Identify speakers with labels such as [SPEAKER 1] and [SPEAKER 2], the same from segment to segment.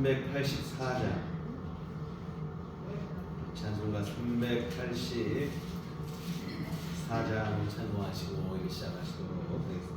[SPEAKER 1] 384장 찬송가 384장 찬송하시고 이렇게 시작하시도록 하겠습니다.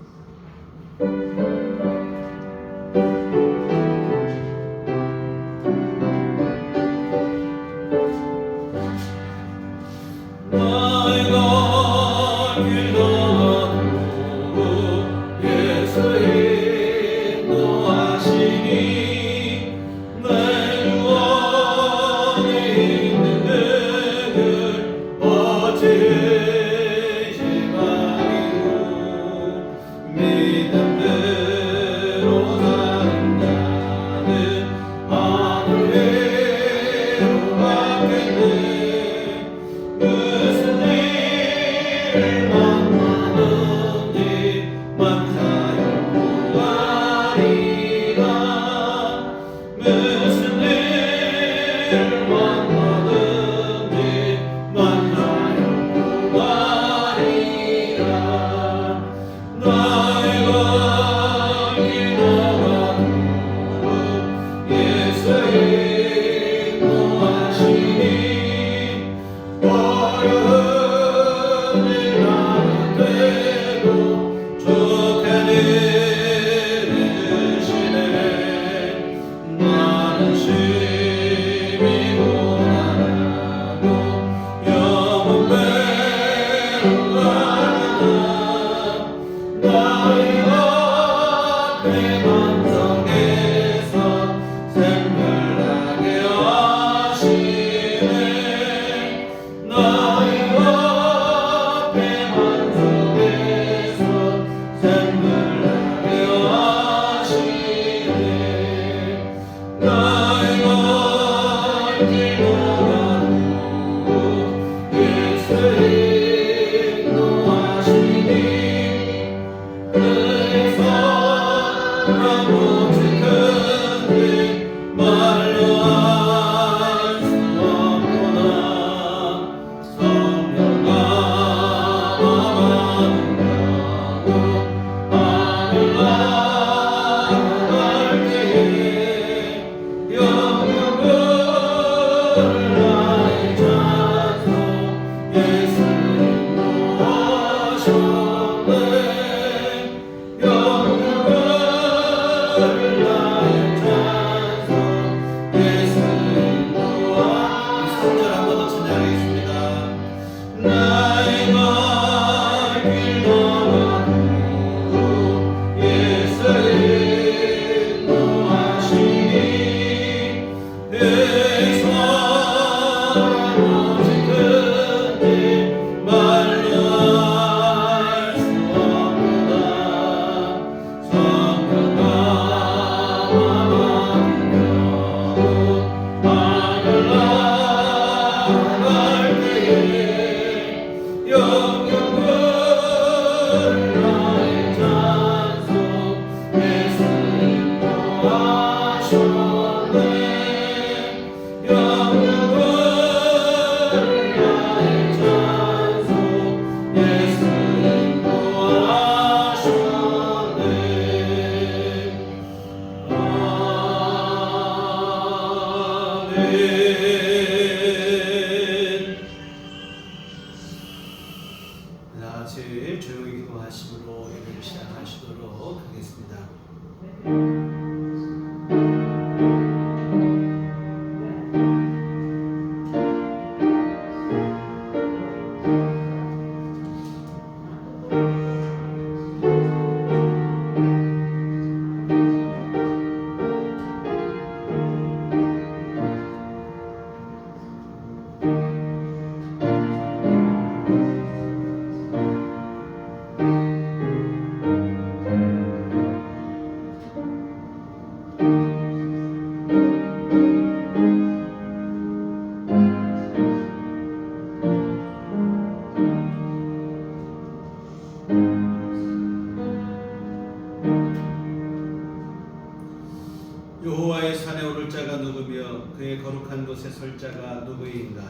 [SPEAKER 1] 조용히 기도하심으로 예배를 시작하시도록 하겠습니다. 여호와의 산에 오를 자가 누구며 그의 거룩한 곳에 설 자가 누구인가?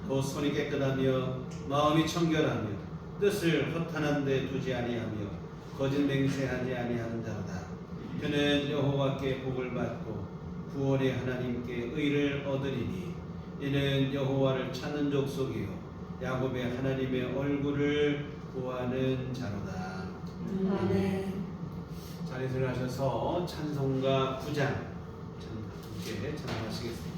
[SPEAKER 1] 또 손이 깨끗하며 마음이 청결하며 뜻을 허탄한 데 두지 아니하며 거짓 맹세하지 아니하는 자로다. 그는 여호와께 복을 받고 구원의 하나님께 의를 얻으리니 이는 여호와를 찾는 족속이요 야곱의 하나님의 얼굴을 구하는 자로다.
[SPEAKER 2] 아멘.
[SPEAKER 1] 자리에 들어가셔서 찬송가 9장 함께 찬송하시겠습니다.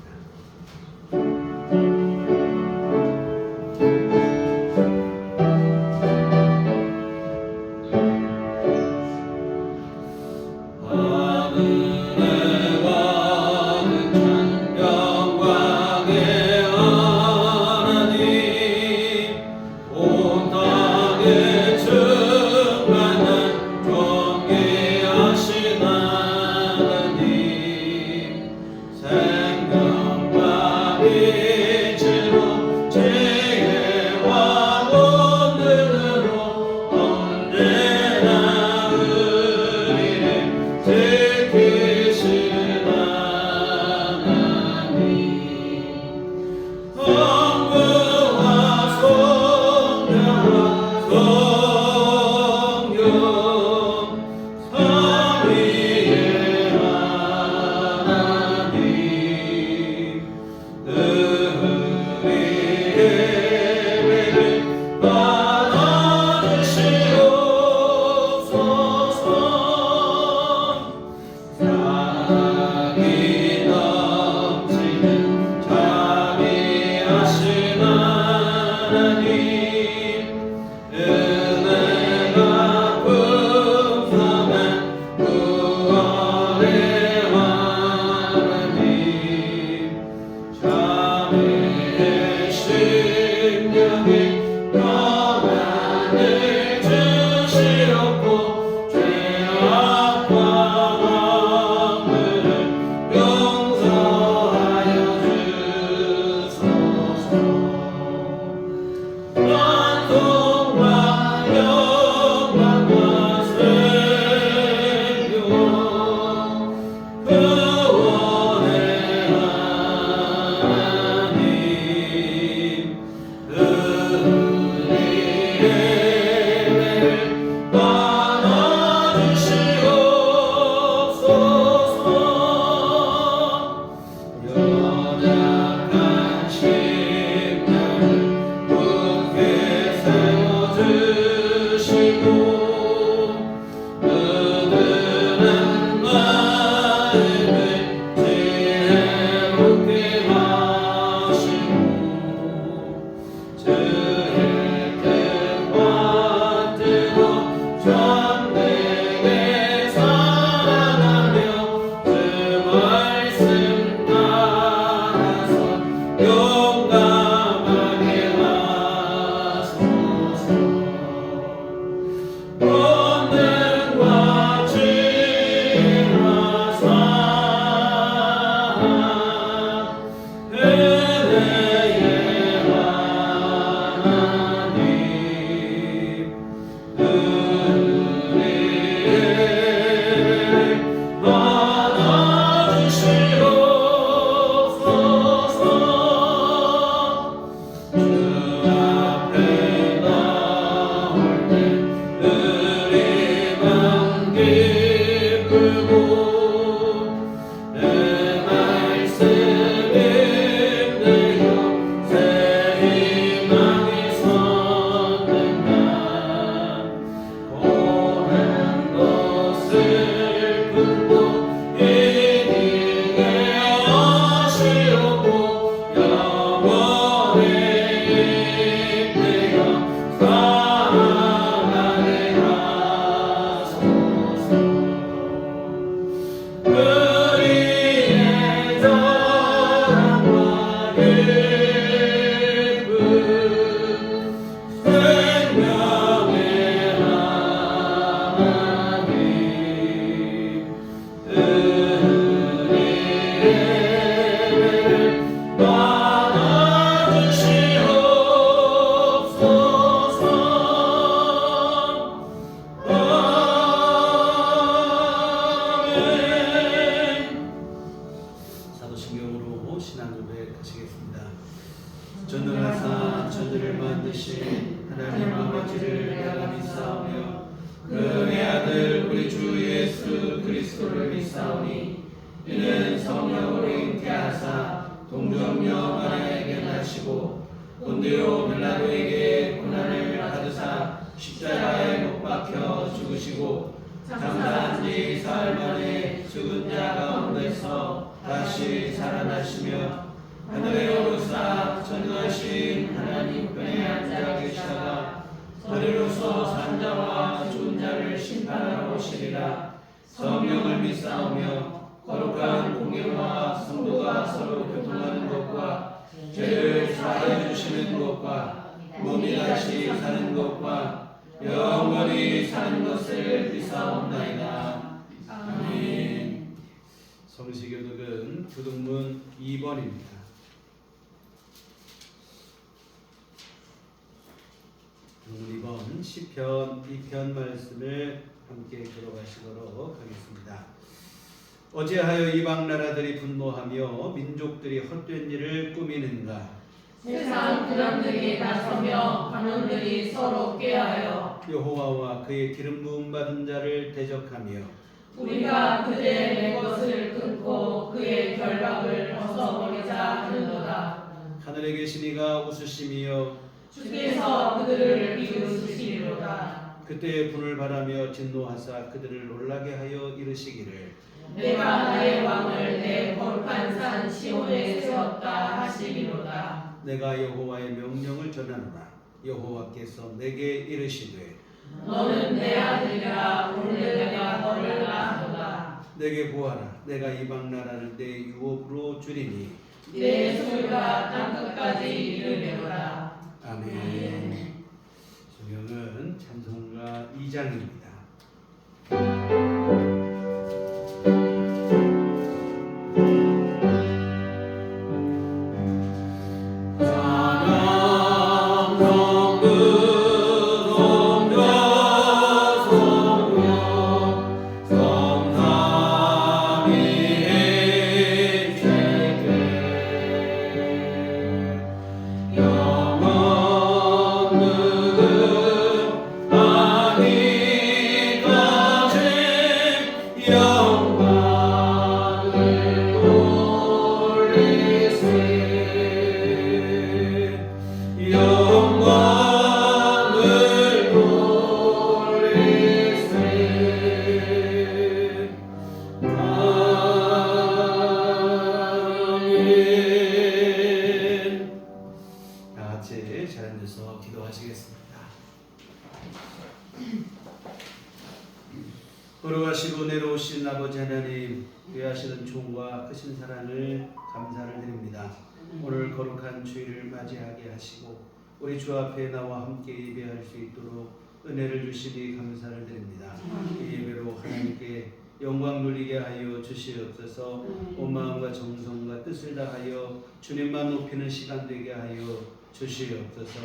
[SPEAKER 1] 전능하사 천지를 만드신 하나님 아버지를 내가 믿사오며 그의 아들 우리 주 예수 그리스도를 믿사오니 이는 성령으로 잉태하사 동정녀 마리아에게 나시고 본디오 빌라도에게 고난을 받으사 십자가에 못 박혀 죽으시고 장사한 지 사흘 만에 죽은 자 가운데서 다시 살아나시며 하늘에 오르사 전능하신 하나님 우편에 앉아 계시다가 머리로서 산 자와 죽은 자를 심판하러 오시리라. 성령을 믿사오며 거룩한 공예와 성도가 서로 교통하는 것과 죄를 사하여 주시는 것과 몸이 다시 사는 것과 영원히 사는 것을 믿사옵나이다. 아멘. 성시교독은 교독문 2번입니다. 이번 시편 2편 말씀을 함께 들어가시도록 하겠습니다. 어찌하여 이방 나라들이 분노하며 민족들이 헛된 일을 꾸미는가?
[SPEAKER 2] 세상 구람들이 나서며 관원들이 서로 꾀하여
[SPEAKER 1] 여호와와 그의 기름 부음 받은 자를 대적하며
[SPEAKER 2] 우리가 그대의 내 것을 끊고 그의 결박을 벗어버리자 하는도다.
[SPEAKER 1] 하늘에 계신 이가 웃으시며
[SPEAKER 2] 주께서 그들을 비웃으시리로다.
[SPEAKER 1] 그때의 분을 바라며 진노하사 그들을 놀라게 하여 이르시기를
[SPEAKER 2] 내가 나의 왕을 내 거룩한 산 시온에 세웠다 하시리로다.
[SPEAKER 1] 내가 여호와의 명령을 전하노라. 여호와께서 내게 이르시되
[SPEAKER 2] 너는 내 아들이라. 오늘 내가 너를 낳았도다.
[SPEAKER 1] 내게 구하라. 내가 이방 나라를 내 유업으로 주리니
[SPEAKER 2] 내 소유가 땅끝까지 이르리로다.
[SPEAKER 1] 아멘. 성경은 찬송가 2장입니다. 거룩하시고 내려오신 아버지 하나님, 귀하시는 총과 크신 사랑을 감사를 드립니다. 오늘 거룩한 주일을 맞이하게 하시고 우리 주 앞에 나와 함께 예배할 수 있도록 은혜를 주시니 감사를 드립니다. 이 예배로 하나님께 영광 돌리게 하여 주시옵소서. 온 마음과 정성과 뜻을 다하여 주님만 높이는 시간 되게 하여 주시옵소서.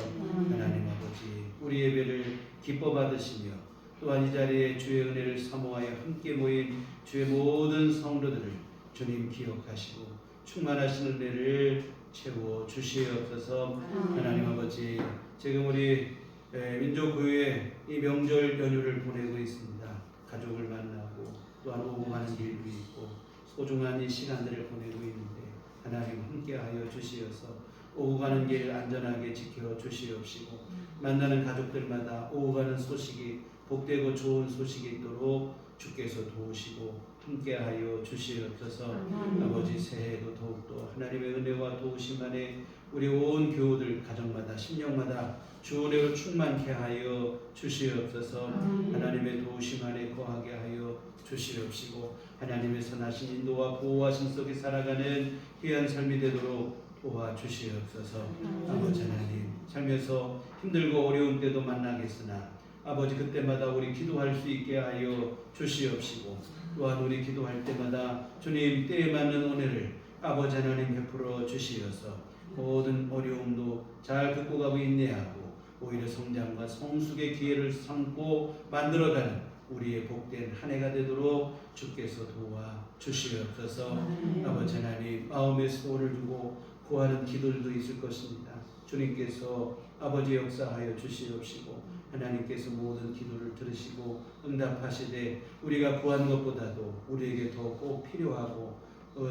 [SPEAKER 1] 하나님 아버지, 우리 예배를 기뻐 받으시며 또한 이 자리에 주의 은혜를 사모하여 함께 모인 주의 모든 성도들을 주님 기억하시고 충만하신 은혜를 채워 주시옵소서. 하나님 아버지, 지금 우리 민족교회 이 명절 연휴를 보내고 있습니다. 가족을 만나고 또한 오고 가는 길도 있고 소중한 이 시간들을 보내고 있는데 하나님 함께하여 주시어서 오고 가는 길 안전하게 지켜 주시옵시고 만나는 가족들마다 오고 가는 소식이 복되고 좋은 소식이 있도록 주께서 도우시고 함께하여 주시옵소서. 아버지, 새해에도 더욱더 하나님의 은혜와 도우심 안에 우리 온 교우들 가정마다 심령마다 주 은혜로 충만케 하여 주시옵소서. 하나님의 도우심 안에 거하게 하여 주시옵시고 하나님의 선하신 인도와 보호하심 속에 살아가는 귀한 삶이 되도록 도와주시옵소서. 아버지 하나님, 살면서 힘들고 어려운 때도 만나겠으나 아버지 그때마다 우리 기도할 수 있게 하여 주시옵시고 또한 우리 기도할 때마다 주님 때에 맞는 은혜를 아버지 하나님 베풀어 주시어서 모든 어려움도 잘 극복하고 인내하고 오히려 성장과 성숙의 기회를 삼고 만들어가는 우리의 복된 한 해가 되도록 주께서 도와 주시옵소서. 아버지 하나님, 마음에 소원을 두고 구하는 기도들도 있을 것입니다. 주님께서 아버지 역사하여 주시옵시고 하나님께서 모든 기도를 들으시고 응답하시되 우리가 구한 것보다도 우리에게 더 꼭 필요하고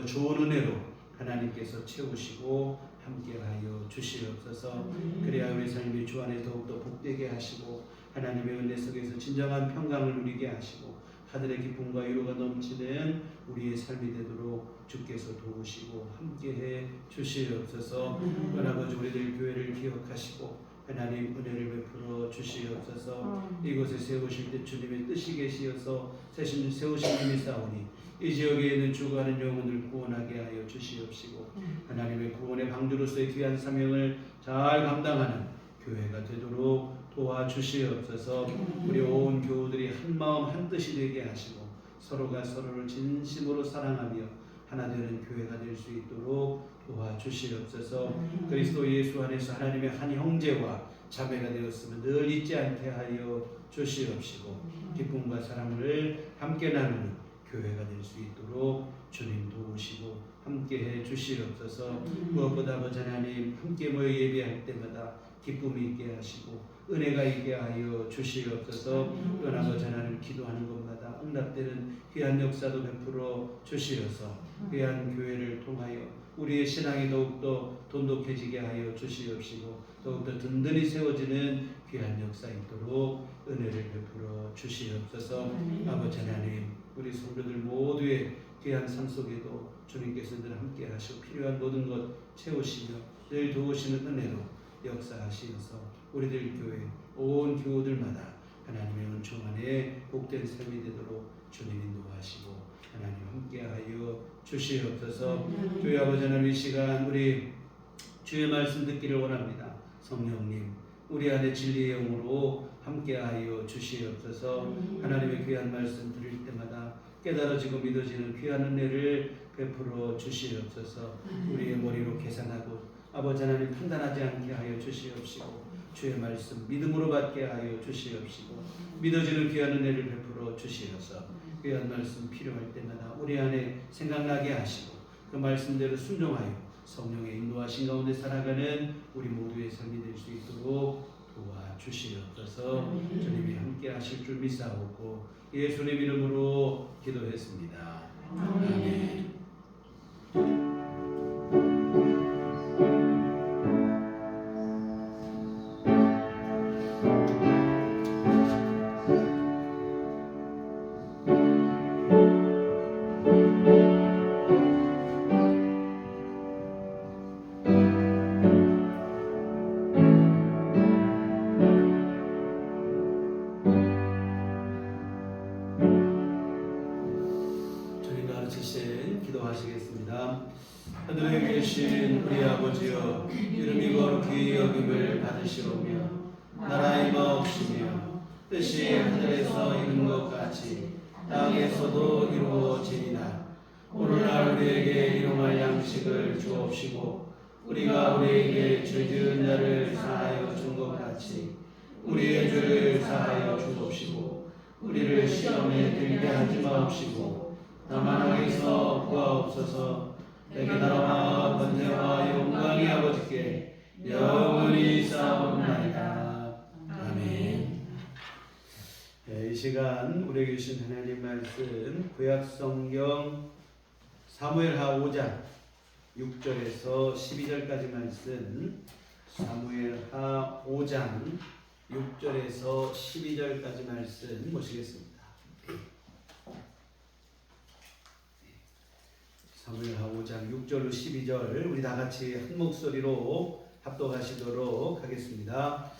[SPEAKER 1] 좋은 은혜로 하나님께서 채우시고 함께하여 주시옵소서. 그래야 우리 삶이 주 안에 더욱더 복되게 하시고 하나님의 은혜 속에서 진정한 평강을 누리게 하시고 하늘의 기쁨과 위로가 넘치는 우리의 삶이 되도록 주께서 도우시고 함께해 주시옵소서. 아버지 우리들 교회를 기억하시고 하나님 은혜를 베풀어 주시옵소서. 이곳에 세우실 때 주님의 뜻이 계시어서 세우신 님이 싸우니 이 지역에 있는 죽어가는 영혼을 구원하게 하여 주시옵시고 하나님의 구원의 방주로서의 귀한 사명을 잘 감당하는 교회가 되도록 도와주시옵소서. 우리 온 교우들이 한 마음 한 뜻이 되게 하시고 서로가 서로를 진심으로 사랑하며 하나 되는 교회가 될 수 있도록 도와주시옵소서. 그리스도 예수 안에서 하나님의 한 형제와 자매가 되었으면 늘 잊지 않게 하여 주시옵시고 기쁨과 사랑을 함께 나누는 교회가 될 수 있도록 주님 도우시고 함께해 주시옵소서. 무엇보다 아버지 하나님 함께 모여 예배할 때마다 기쁨이 있게 하시고 은혜가 있게 하여 주시옵소서. 또 아버지 하나님 기도하는 것마다 응답되는 귀한 역사도 베풀어 주시어서 귀한 교회를 통하여 우리의 신앙이 더욱더 돈독해지게 하여 주시옵시고 더욱더 든든히 세워지는 귀한 역사 있도록 은혜를 베풀어 주시옵소서. 아버지 하나님 우리 성도들 모두의 귀한 삶 속에도 주님께서 늘 함께 하시고 필요한 모든 것 채우시며 늘 도우시는 은혜로 역사하시어서 우리들 교회 온 교우들마다 하나님의 은총 안에 복된 삶이 되도록 주님 인도하시고 하나님 함께하여 주시옵소서. 주의 아버지 하나님 이 시간 우리 주의 말씀 듣기를 원합니다. 성령님 우리 안에 진리의 영으로 함께하여 주시옵소서. 하나님의 귀한 말씀 드릴 때마다 깨달아지고 믿어지는 귀한 은혜를 베풀어 주시옵소서. 우리의 머리로 계산하고 아버지 하나님 판단하지 않게 하여 주시옵시고 주의 말씀 믿음으로 받게 하여 주시옵시고 믿어지는 귀한 은혜를 베풀어 주시어서 귀한 말씀 필요할 때마다 우리 안에 생각나게 하시고 그 말씀대로 순종하여 성령의 인도하신 가운데 살아가는 우리 모두의 삶이 될 수 있도록 도와주시옵소서. 주님이 함께 하실 줄 믿사오고 예수님 이름으로 기도했습니다. 아멘. 하늘에 계신 우리 아버지여 이름이 거룩히 여김을 받으시오며 나라의 마옵시며 뜻이 하늘에서 이룬 것 같이 땅에서도 이루어지리라. 오늘날 우리에게 일용할 양식을 주옵시고 우리가 우리에게 죄 지은 자를 사하여 준 것 같이 우리의 죄를 사하여 주옵시고 우리를 시험에 들게 하지 마옵시고 다만 악에서 구하옵소서. 내게 나라와 권세와 영광이 아버지께 영원히 쌓옵나이다. 아멘. 이 시간 우리에게 주신 하나님 말씀 구약성경 사무엘하 5장 6절에서 12절까지 말씀 사무엘하 5장 6절에서 12절까지 말씀 보시겠습니다. 사무엘하 5장 6절로 12절 우리 다 같이 한 목소리로 합독하시도록 하겠습니다.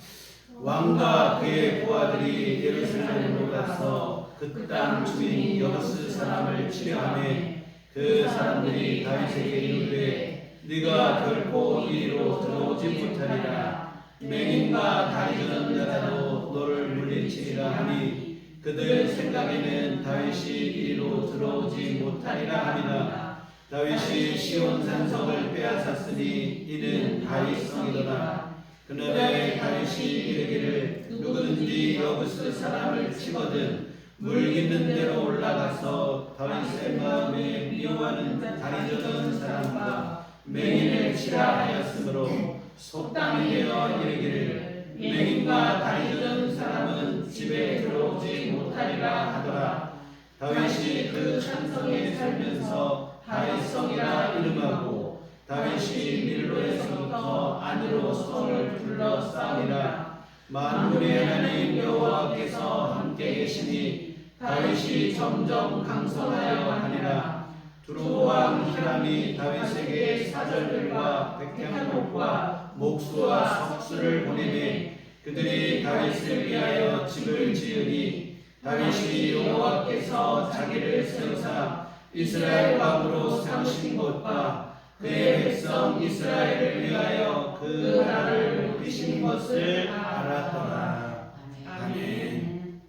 [SPEAKER 1] 왕과 그의 부하들이 예루살렘으로 가서 그 땅 주인 여부스 사람을 치려하매 그 사람들이 다윗에게 이르되 네가 결코 이리로 들어오지 못하리라. 맹인과 다리 저는 자라도 너를 물리치리라 하니 그들 생각에는 다윗이 이리로 들어오지 못하리라 하니라. 다윗이 시온 산성을 빼앗았으니 이는 다윗 성이더라. 그날에 다윗이 이르기를 누구든지 여부스 사람을 치거든 물 깃는 데로 올라가서 다윗의 마음에 미워하는 다리 저는 사람과 맹인을 치라 하였으므로 속담이 되어 이르기를 맹인과 다리 저는 사람은 집에 들어오지 못하리라 하더라. 다윗이 그 산성에 살면서
[SPEAKER 2] 다윗성이라 이름하고 다윗이 밀로에서부터 안으로 성을 둘러싸니라. 만군의 하나님 여호와께서 함께 계시니 다윗이 점점 강성하여 하니라. 두로왕 히람이 다윗에게 사절들과 백향목과 목수와 석수를 보내매 그들이 다윗을 위하여 집을 지으니 다윗이 여호와께서 자기를 세우사 이스라엘 왕으로 삼으신 것과 그의 백성 이스라엘을 위하여 그 나라를 높이신 것을 알았더라. 아멘.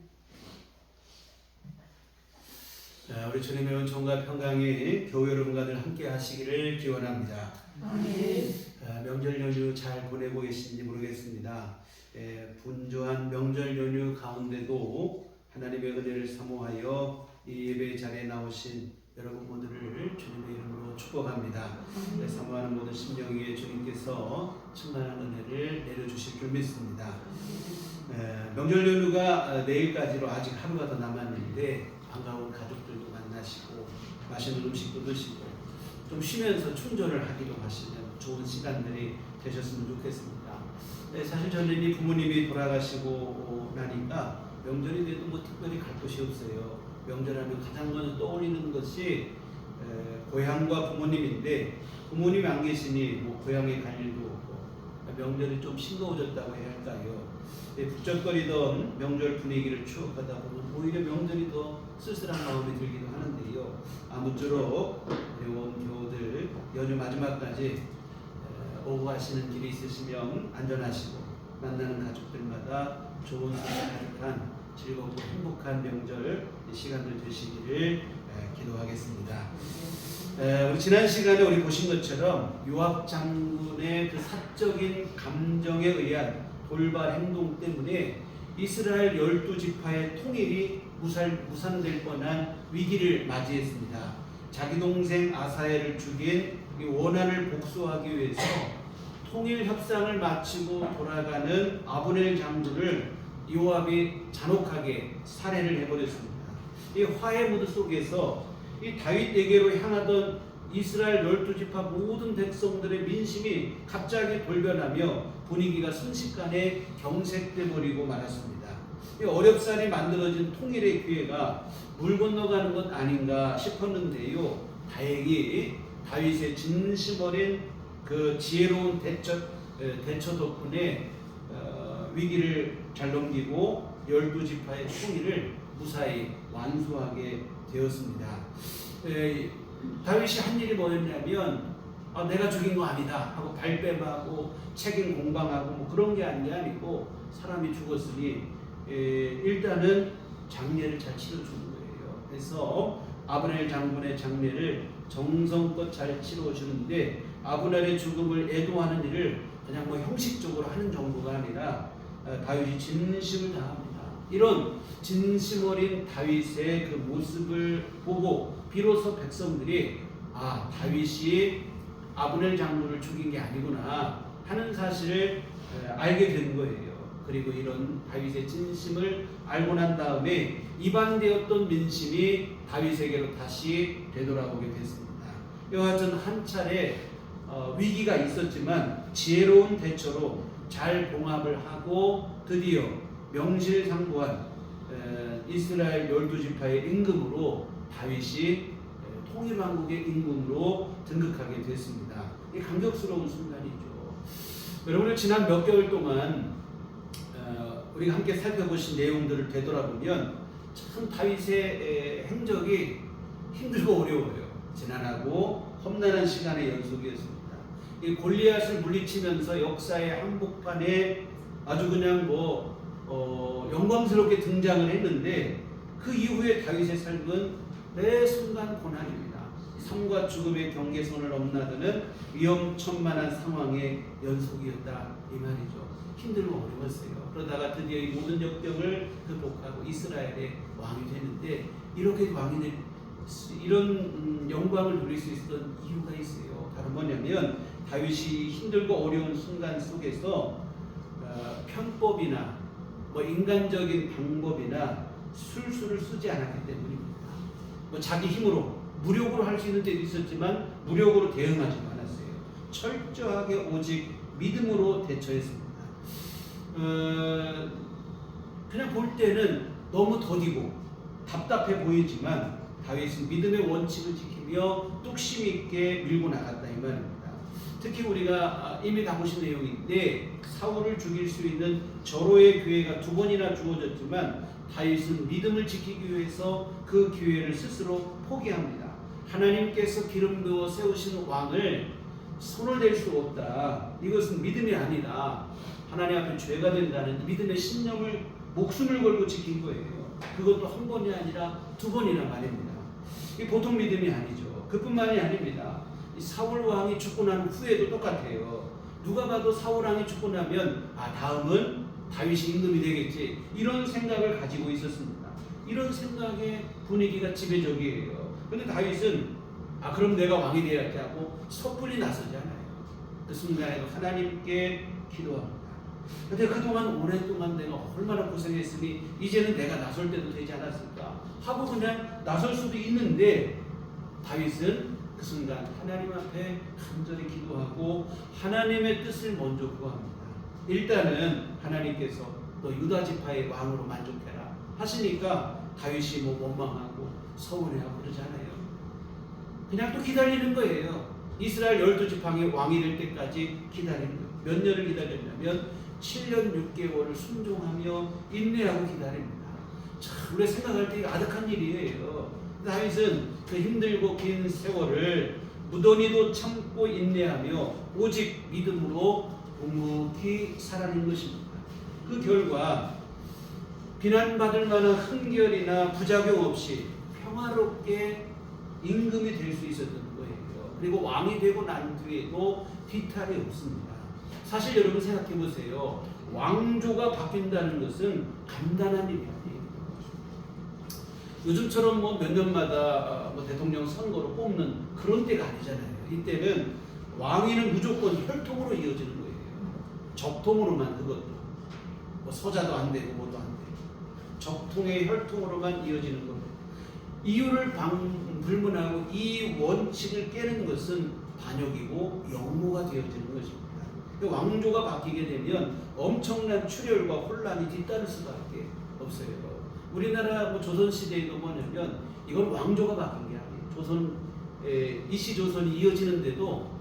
[SPEAKER 1] 자, 우리 주님의 은총과 평강이 교회 여러분과 늘 함께 하시기를 기원합니다. 명절 연휴 잘 보내고 계신지 모르겠습니다. 분주한 명절 연휴 가운데도 하나님의 은혜를 사모하여 이 예배 자리에 나오신 여러분 모두를 주님의 이름으로 축복합니다. 사모하는 모든 심령 위에 주님께서 충만한 은혜를 내려주실 줄 믿습니다. 명절 연휴가 내일까지로 아직 하루가 더 남았는데 반가운 가족들도 만나시고 맛있는 음식도 드시고 좀 쉬면서 충전을 하기도 하시는 좋은 시간들이 되셨으면 좋겠습니다. 사실 저는 이 부모님이 돌아가시고 나니까 명절이 돼도 뭐 특별히 갈 곳이 없어요. 명절하면 가장 먼저 떠올리는 것이 고향과 부모님인데 부모님이 안 계시니 뭐 고향에 갈 일도 없고 명절이 좀 싱거워졌다고 해야 할까요? 북적거리던 명절 분위기를 추억하다 보면 오히려 명절이 더 쓸쓸한 마음이 들기도 하는데요. 아무쪼록 어려운 교우들 연휴 마지막까지 오고 가시는 길이 있으시면 안전하시고 만나는 가족들마다 좋은 소식 가득한 즐겁고 행복한 명절 시간들 되시기를 기도하겠습니다. 우리 지난 시간에 우리 보신 것처럼 요압 장군의 그 사적인 감정에 의한 돌발 행동 때문에 이스라엘 12지파의 통일이 무산될 뻔한 위기를 맞이했습니다. 자기 동생 아사엘을 죽인 이 원한을 복수하기 위해서 통일 협상을 마치고 돌아가는 아브넬 장군을 요압이 잔혹하게 살해를 해버렸습니다. 이 화해 무드 속에서 이 다윗에게로 향하던 이스라엘 12지파 모든 백성들의 민심이 갑자기 돌변하며 분위기가 순식간에 경색돼 버리고 말았습니다. 이 어렵사리 만들어진 통일의 기회가 물 건너가는 것 아닌가 싶었는데요. 다행히 다윗의 진심 어린 그 지혜로운 대처 덕분에 위기를 잘 넘기고 12지파의 통일을 무사히 완수하게 되었습니다. 다윗이 한 일이 뭐였냐면 내가 죽인 거 아니다 하고 발뺌하고 책임 공방하고 뭐 그런 게 아니고 사람이 죽었으니 일단은 장례를 잘 치러주는 거예요. 그래서 아브넬 장군의 장례를 정성껏 잘 치러주는데 아브넬의 죽음을 애도하는 일을 그냥 뭐 형식적으로 하는 정도가 아니라 다윗이 진심을 다합니다. 이런 진심 어린 다윗의 그 모습을 보고 비로소 백성들이 다윗이 아브넬 장군을 죽인 게 아니구나 하는 사실을 알게 된 거예요. 그리고 이런 다윗의 진심을 알고 난 다음에 이반되었던 민심이 다윗에게로 다시 되돌아오게 됐습니다. 이와 같은 한 차례 위기가 있었지만 지혜로운 대처로 잘 봉합을 하고 드디어 명실상부한 이스라엘 12지파의 임금으로 다윗이 통일왕국의 임금으로 등극하게 됐습니다. 이게 감격스러운 순간이죠. 여러분들 지난 몇 개월 동안 우리가 함께 살펴보신 내용들을 되돌아보면 참 다윗의 행적이 힘들고 어려워요. 지난하고 험난한 시간의 연속이었습니다. 이 골리앗을 물리치면서 역사의 한복판에 아주 그냥 영광스럽게 등장을 했는데 그 이후에 다윗의 삶은 매 순간 고난입니다. 삶과 죽음의 경계선을 넘나드는 위험천만한 상황의 연속이었다 이 말이죠. 힘들고 어려웠어요. 그러다가 드디어 이 모든 역경을 극복하고 이스라엘의 왕이 되는데 이렇게 왕이 된 이런 영광을 누릴 수 있었던 이유가 있어요. 다른 뭐냐면 다윗이 힘들고 어려운 순간 속에서 편법이나 인간적인 방법이나 술수를 쓰지 않았기 때문입니다. 자기 힘으로 무력으로 할 수 있는 때도 있었지만 무력으로 대응하지 않았어요. 철저하게 오직 믿음으로 대처했습니다. 그냥 볼 때는 너무 더디고 답답해 보이지만 다윗은 믿음의 원칙을 지키며 뚝심 있게 밀고 나갔다 이 말입니다. 특히 우리가 이미 다 보신 내용인데 사울을 죽일 수 있는 절호의 기회가 2번이나 주어졌지만 다윗은 믿음을 지키기 위해서 그 기회를 스스로 포기합니다. 하나님께서 기름 부어 세우신 왕을 손을 댈 수 없다. 이것은 믿음이 아니라 하나님 앞에 죄가 된다는 믿음의 신념을 목숨을 걸고 지킨 거예요. 그것도 1번이 아니라 2번이나 말입니다. 이 보통 믿음이 아니죠. 그뿐만이 아닙니다. 이 사울 왕이 죽고 난 후에도 똑같아요. 누가 봐도 사울 왕이 죽고 나면 다음은 다윗이 임금이 되겠지, 이런 생각을 가지고 있었습니다. 이런 생각의 분위기가 지배적이에요. 그런데 다윗은 그럼 내가 왕이 되어야지 하고 섣불리 나서지 않아요. 그 순간에도 하나님께 기도합니다. 근데 그동안 오랫동안 내가 얼마나 고생했으니 이제는 내가 나설 때도 되지 않았을까 하고 그냥 나설 수도 있는데, 다윗은 그 순간 하나님 앞에 간절히 기도하고 하나님의 뜻을 먼저 구합니다. 일단은 하나님께서 너 유다 지파의 왕으로 만족해라 하시니까 다윗이 원망하고 서운해하고 그러지 않아요. 그냥 또 기다리는 거예요. 이스라엘 12지팡이 왕이 될 때까지 기다리는 거예요. 몇 년을 기다렸냐면 7년 6개월을 순종하며 인내하고 기다립니다. 참 우리가 생각할 때 아득한 일이에요. 다윗은 그 힘들고 긴 세월을 무더니도 참고 인내하며 오직 믿음으로 묵묵히 살아낸 것입니다. 그 결과 비난받을 만한 흥결이나 부작용 없이 평화롭게 임금이 될 수 있었던 거예요. 그리고 왕이 되고 난 뒤에도 뒤탈이 없습니다. 사실 여러분 생각해 보세요. 왕조가 바뀐다는 것은 간단한 일이 아니에요. 요즘처럼 몇 년마다 대통령 선거로 뽑는 그런 때가 아니잖아요. 이때는 왕위는 무조건 혈통으로 이어지는 거예요. 적통으로만, 그것도 서자도 안 되고 뭐도 안 되고 적통의 혈통으로만 이어지는 겁니다. 이유를 불문하고 이 원칙을 깨는 것은 반역이고 역모가 되어지는 것입니다. 왕조가 바뀌게 되면 엄청난 출혈과 혼란이 뒤따를 수밖에 없어요. 우리나라 조선 시대에도 뭐냐면 이건 왕조가 바뀐 게 아니에요. 조선 이시 조선이 이어지는데도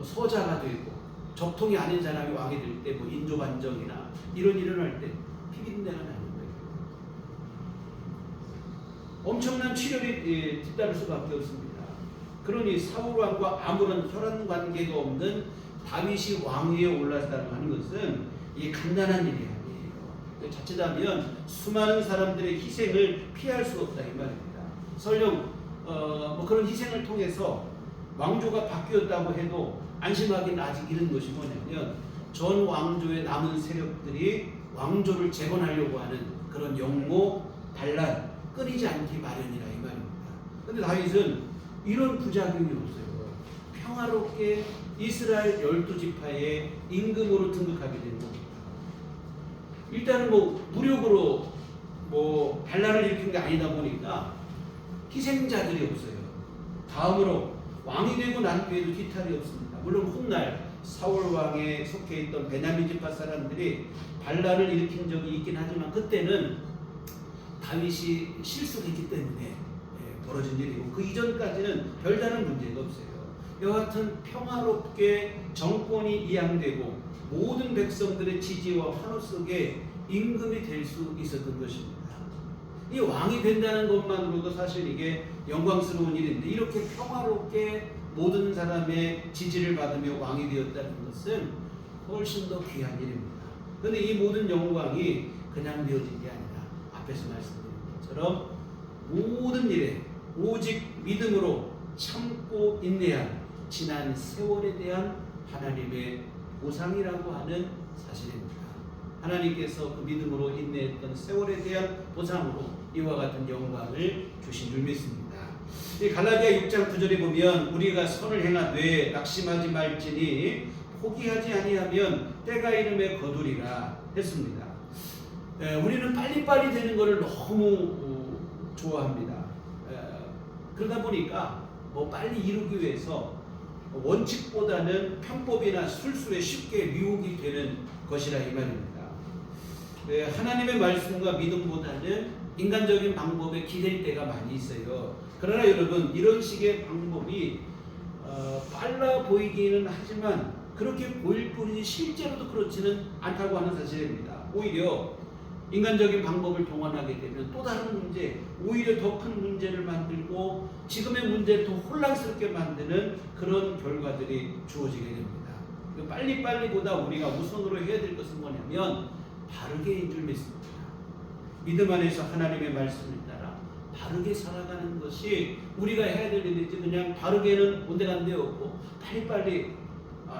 [SPEAKER 1] 서자가 되고 적통이 아닌 사람이 왕이 될 때 인조 반정이나 이런 일어날 때 피빈내가 나는 거예요. 엄청난 출혈이 뒤따를 수밖에 없습니다. 그러니 사울 왕과 아무런 혈연 관계가 없는 다윗이 왕위에 올랐다는 하는 것은 이게 간단한 일이 아니에요. 자칫하면 수많은 사람들의 희생을 피할 수 없다 이 말입니다. 설령 그런 희생을 통해서 왕조가 바뀌었다고 해도 안심하기는 아직 이른 것이 뭐냐면 전 왕조의 남은 세력들이 왕조를 재건하려고 하는 그런 역모, 반란 끊이지 않기 마련이라 이 말입니다. 그런데 다윗은 이런 부작용이 없어요. 평화롭게 이스라엘 12지파의 임금으로 등극하게 된 겁니다. 일단은 무력으로 반란을 일으킨 게 아니다 보니까 희생자들이 없어요. 다음으로 왕이 되고 난 뒤에도 뒤탈이 없습니다. 물론 훗날 사울 왕에 속해 있던 베냐민 지파 사람들이 반란을 일으킨 적이 있긴 하지만 그때는 다윗이 실수했기 때문에 벌어진 일이고 그 이전까지는 별다른 문제가 없어요. 여하튼 평화롭게 정권이 이양되고 모든 백성들의 지지와 환호 속에 임금이 될 수 있었던 것입니다. 이 왕이 된다는 것만으로도 사실 이게 영광스러운 일인데 이렇게 평화롭게 모든 사람의 지지를 받으며 왕이 되었다는 것은 훨씬 더 귀한 일입니다. 그런데 이 모든 영광이 그냥 되어진 게 아니라 앞에서 말씀드린 것처럼 모든 일에 오직 믿음으로 참고 인내한 지난 세월에 대한 하나님의 보상이라고 하는 사실입니다. 하나님께서 그 믿음으로 인내했던 세월에 대한 보상으로 이와 같은 영광을 주신 줄 믿습니다. 이 갈라디아 6장 9절에 보면 우리가 선을 행하되 낙심하지 말지니 포기하지 아니하면 때가 이름에 거두리라 했습니다. 우리는 빨리빨리 되는 것을 너무 좋아합니다. 그러다 보니까 뭐 빨리 이루기 위해서 원칙보다는 편법이나 술술에 쉽게 미혹이 되는 것이라 이 말입니다. 하나님의 말씀과 믿음보다는 인간적인 방법에 기댈 때가 많이 있어요. 그러나 여러분, 이런 식의 방법이 빨라 보이기는 하지만 그렇게 보일 뿐이지 실제로도 그렇지는 않다고 하는 사실입니다. 오히려 인간적인 방법을 동원하게 되면 또 다른 문제, 오히려 더 큰 문제를 만들고 지금의 문제를 더 혼란스럽게 만드는 그런 결과들이 주어지게 됩니다. 빨리빨리보다 우리가 우선으로 해야 될 것은 뭐냐면 바르게인 줄 믿습니다. 믿음 안에서 하나님의 말씀을 따라 바르게 살아가는 것이 우리가 해야 될 일이지, 그냥 바르게는 온데간데 없고 빨리빨리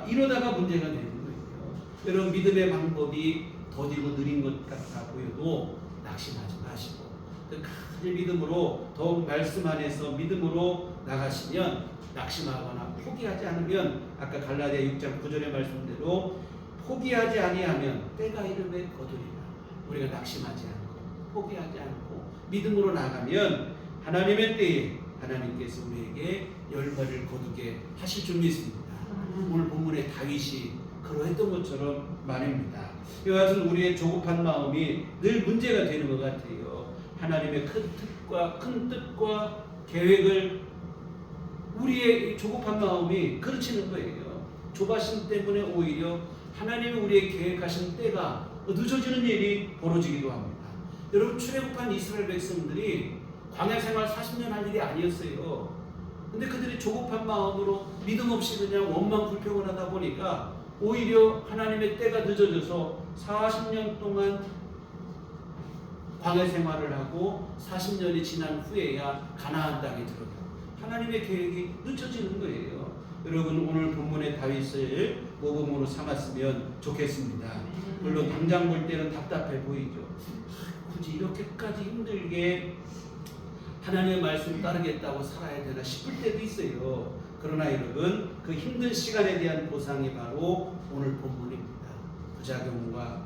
[SPEAKER 1] 이러다가 문제가 되는 거예요. 여러분, 믿음의 방법이 더디고 느린 것 같아 보여도 낙심하지 마시고 끝까지 믿음으로, 더욱 말씀 안에서 믿음으로 나가시면, 낙심하거나 포기하지 않으면 아까 갈라디아 6장 9절의 말씀대로 포기하지 아니하면 때가 이르매 거두리라. 우리가 낙심하지 않고 포기하지 않고 믿음으로 나가면 하나님의 때에 하나님께서 우리에게 열매를 거두게 하실 줄 믿습니다. 오늘 본문의 다윗이 그러했던 것처럼 말입니다. 이와 같은 우리의 조급한 마음이 늘 문제가 되는 것 같아요. 하나님의 큰 뜻과 계획을 우리의 조급한 마음이 그르치는 거예요. 조바심 때문에 오히려 하나님이 우리의 계획하신 때가 늦어지는 일이 벌어지기도 합니다. 여러분, 출애굽한 이스라엘 백성들이 광야 생활 40년 할 일이 아니었어요. 근데 그들이 조급한 마음으로 믿음 없이 그냥 원망 불평을 하다 보니까 오히려 하나님의 때가 늦어져서 40년 동안 광야 생활을 하고 40년이 지난 후에야 가나안 땅에 들어가요. 하나님의 계획이 늦춰지는 거예요. 여러분, 오늘 본문의 다윗을 모범으로 삼았으면 좋겠습니다. 물론 당장 볼 때는 답답해 보이죠. 굳이 이렇게까지 힘들게 하나님의 말씀 따르겠다고 살아야 되나 싶을 때도 있어요. 그러나 여러분, 그 힘든 시간에 대한 보상이 바로 오늘 본문입니다. 부작용과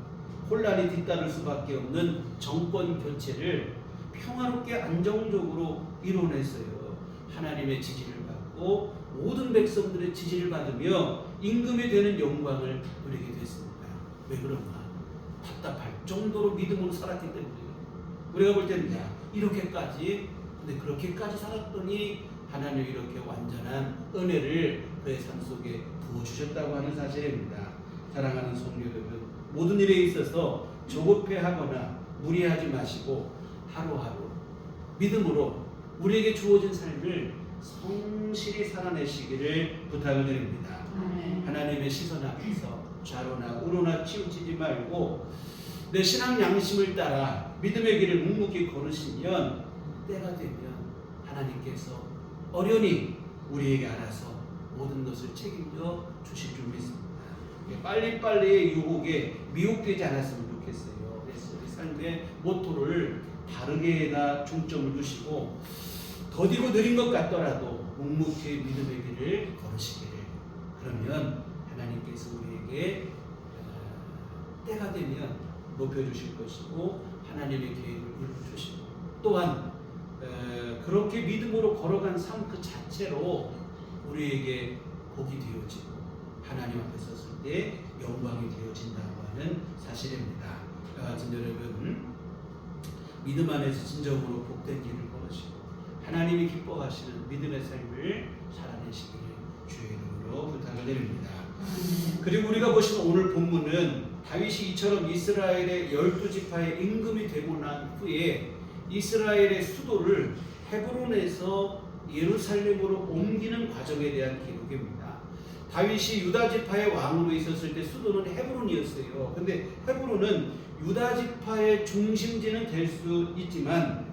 [SPEAKER 1] 혼란이 뒤따를 수밖에 없는 정권 교체를 평화롭게 안정적으로 이뤄냈어요. 하나님의 지지를 받고 모든 백성들의 지지를 받으며 임금이 되는 영광을 누리게 됐습니다. 왜 그런가? 답답할 정도로 믿음으로 살았기 때문에요. 우리가 볼 때는 야, 이렇게까지, 근데 그렇게까지 살았더니 하나님이 이렇게 완전한 은혜를 그의 삶 속에 부어주셨다고 하는 사실입니다. 사랑하는 성도 여러분, 모든 일에 있어서 조급해하거나 무리하지 마시고 하루하루 믿음으로 우리에게 주어진 삶을 성실히 살아내시기를 부탁을 드립니다. 하나님의 시선 앞에서 좌로나 우로나 치우치지 말고 내 신앙 양심을 따라 믿음의 길을 묵묵히 걸으시면 때가 되면 하나님께서 어련히 우리에게 알아서 모든 것을 책임져 주실 줄 믿습니다. 빨리빨리의 유혹에 미혹되지 않았으면 좋겠어요. 그래서 우리 삶의 모토를 바르게에다 중점을 두시고 더디고 느린 것 같더라도 묵묵히 믿음의 길을 걸으시기를, 그러면 하나님께서 우리에게 때가 되면 높여주실 것이고 하나님의 계획을 이루어주시고 또한 그렇게 믿음으로 걸어간 삶 그 자체로 우리에게 복이 되어지고 하나님 앞에 섰을 때 영광이 되어진다고 하는 사실입니다. 같은 여러분, 믿음 안에서 진정으로 복된 길을 걸으시고 하나님이 기뻐하시는 믿음의 삶을 살아내시기를 주의 이름으로 부탁을 드립니다. 그리고 우리가 보시는 오늘 본문은 다윗이 이처럼 이스라엘의 12지파의 임금이 되고 난 후에 이스라엘의 수도를 헤브론에서 예루살렘으로 옮기는 과정에 대한 기록입니다. 다윗이 유다지파의 왕으로 있었을 때 수도는 헤브론이었어요. 근데 헤브론은 유다지파의 중심지는 될 수 있지만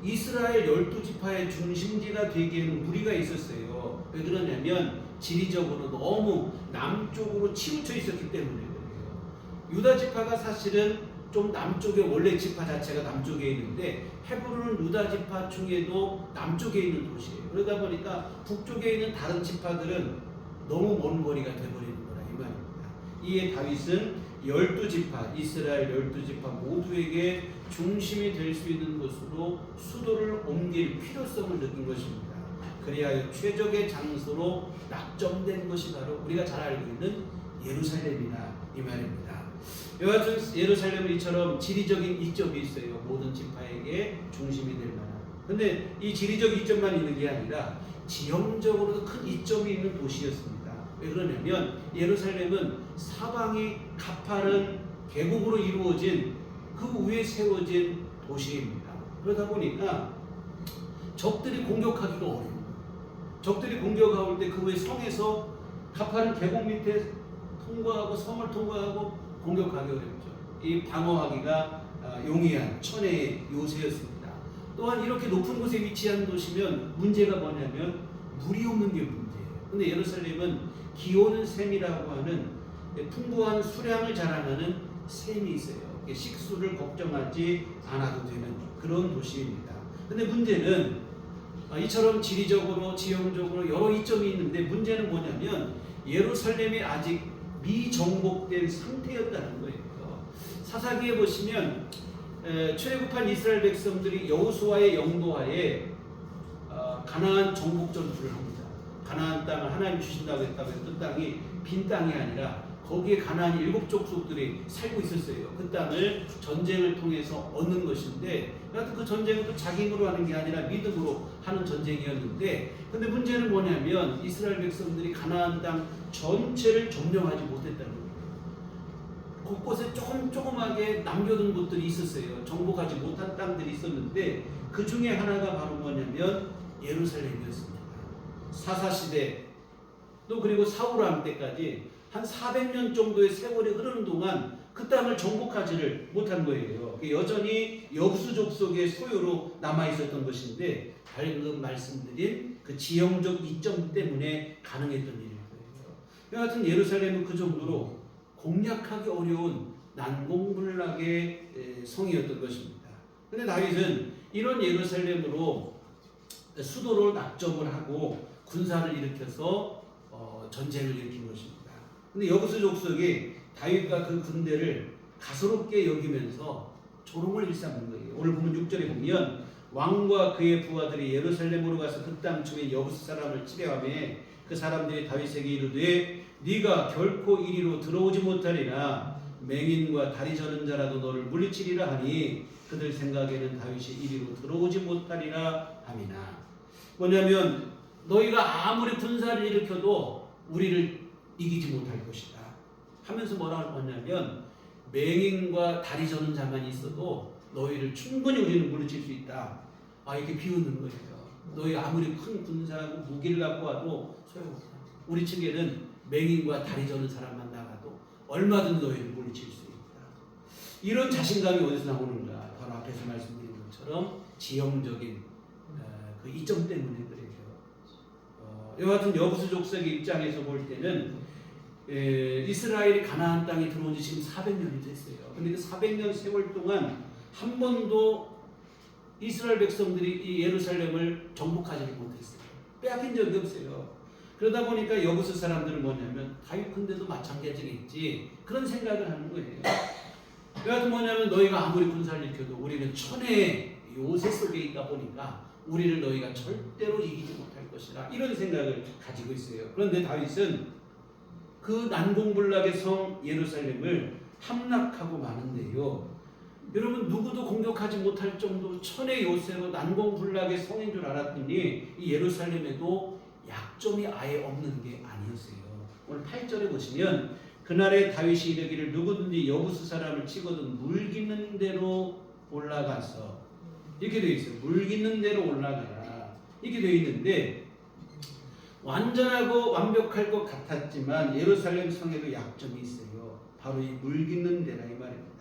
[SPEAKER 1] 이스라엘 12지파의 중심지가 되기에는 무리가 있었어요. 왜 그러냐면 지리적으로 너무 남쪽으로 치우쳐 있었기 때문에 그래요. 유다지파가 사실은 좀 남쪽에, 원래 지파 자체가 남쪽에 있는데 헤브론은 유다지파 중에도 남쪽에 있는 도시예요. 그러다 보니까 북쪽에 있는 다른 지파들은 너무 먼 거리가 되어버리는 거라 이 말입니다. 이에 다윗은 12지파, 이스라엘 12지파 모두에게 중심이 될 수 있는 곳으로 수도를 옮길 필요성을 느낀 것입니다. 그리하여 최적의 장소로 낙점된 것이 바로 우리가 잘 알고 있는 예루살렘이다 이 말입니다. 이와 같은 예루살렘은 이처럼 지리적인 이점이 있어요. 모든 지파에게 중심이 될 만한. 근데 이 지리적 이점만 있는 게 아니라 지형적으로도 큰 이점이 있는 도시였습니다. 왜 그러냐면 예루살렘은 사방이 가파른 계곡으로 이루어진 그 위에 세워진 도시입니다. 그러다 보니까 적들이 공격하기가 어려워요. 적들이 공격할 때 그 위에 성에서 가파른 계곡 밑에 통과하고 성을 통과하고 공격하기 어렵죠. 이 방어하기가 용이한 천혜의 요새였습니다. 또한 이렇게 높은 곳에 위치한 도시면 문제가 뭐냐면 물이 없는 게 문제예요. 근데 예루살렘은 기온 샘이라고 하는 풍부한 수량을 자랑하는 샘이 있어요. 식수를 걱정하지 않아도 되는 그런 도시입니다. 근데 문제는 이처럼 지리적으로 지형적으로 여러 이점이 있는데 문제는 뭐냐면 예루살렘이 아직 미정복된 상태였다는 거예요. 사사기에 보시면 출애굽한 이스라엘 백성들이 여호수아의 영도하에 가나안 정복 전투를 합니다. 가나안 땅을 하나님 주신다고 했다고 해서 그 땅이 빈 땅이 아니라 거기에 가나안 7족속들이 살고 있었어요. 그 땅을 전쟁을 통해서 얻는 것인데 여하튼 그 전쟁은 또 자기 힘으로 하는 게 아니라 믿음으로 하는 전쟁이었는데 근데 문제는 뭐냐면 이스라엘 백성들이 가나안 땅 전체를 점령하지 못했다는 거예요. 곳곳에 조금하게 남겨둔 곳들이 있었어요. 정복하지 못한 땅들이 있었는데 그 중에 하나가 바로 뭐냐면 예루살렘이었습니다. 사사시대 또 그리고 사울왕 때까지 한 400년 정도의 세월이 흐르는 동안 그 땅을 정복하지를 못한 거예요. 여전히 여부수 족속의 소유로 남아 있었던 것인데 방금 말씀드린 그 지형적 이점 때문에 가능했던 일일 거예요. 여하튼 예루살렘은 그 정도로 공략하기 어려운 난공불락의 성이었던 것입니다. 그런데 다윗은 이런 예루살렘으로 수도를 낙점을 하고 군사를 일으켜서 전쟁을 일으킨 것입니다. 근데 여부수 족속이 다윗과 그 군대를 가소롭게 여기면서 조롱을 일삼는 거예요. 오늘 보면 6절에 보면 왕과 그의 부하들이 예루살렘으로 가서 그 땅 중에 여부수 사람을 치려하며 그 사람들이 다윗에게 이르되 네가 결코 이리로 들어오지 못하리라 맹인과 다리 저는 자라도 너를 물리치리라 하니 그들 생각에는 다윗이 이리로 들어오지 못하리라 함이나. 뭐냐면 너희가 아무리 군사를 일으켜도 우리를 이기지 못할 것이다 하면서 뭐라고 하냐면 맹인과 다리 저는 자만 있어도 너희를 충분히 우리는 물리칠 수 있다. 이렇게 비웃는 거예요. 너희 아무리 큰 군사하고 무기를 갖고 와도 소용없다. 우리 측에는 맹인과 다리 저는 사람만 나가도 얼마든지 너희를 물리칠 수 있다. 이런 자신감이 어디서 나오는가? 바로 앞에서 말씀드린 것처럼 지형적인 그 이점 때문에 그래요. 이와 같은 여부수 족속의 입장에서 볼 때는 이스라엘이 가나안 땅에 들어온 지 지금 400년이 됐어요. 그런데 그 400년 세월 동안 한 번도 이스라엘 백성들이 이 예루살렘을 정복하지 못했어요. 빼앗긴 적이 없어요. 그러다 보니까 여부수 사람들은 뭐냐면 다윗 군대도 마찬가지겠지 그런 생각을 하는 거예요. 여하튼 뭐냐면 너희가 아무리 군사를 일으켜도 우리는 천혜의 요새 속에 있다 보니까 우리를 너희가 절대로 이기지 못할 것이라 이런 생각을 가지고 있어요. 그런데 다윗은 그 난공불락의 성 예루살렘을 함락하고 마는데요. 여러분 누구도 공격하지 못할 정도 천의 요새로 난공불락의 성인 줄 알았더니 이 예루살렘에도 약점이 아예 없는 게 아니었어요. 오늘 8절에 보시면 그날에 다윗이 이르기를 누구든지 여부수 사람을 치거든 물 깃는 대로 올라가서 이렇게 되어 있어요. 물 깃는 대로 올라가라 이렇게 되어 있는데 완전하고 완벽할 것 같았지만 예루살렘 성에도 약점이 있어요. 바로 이 물 깃는 데라 이 말입니다.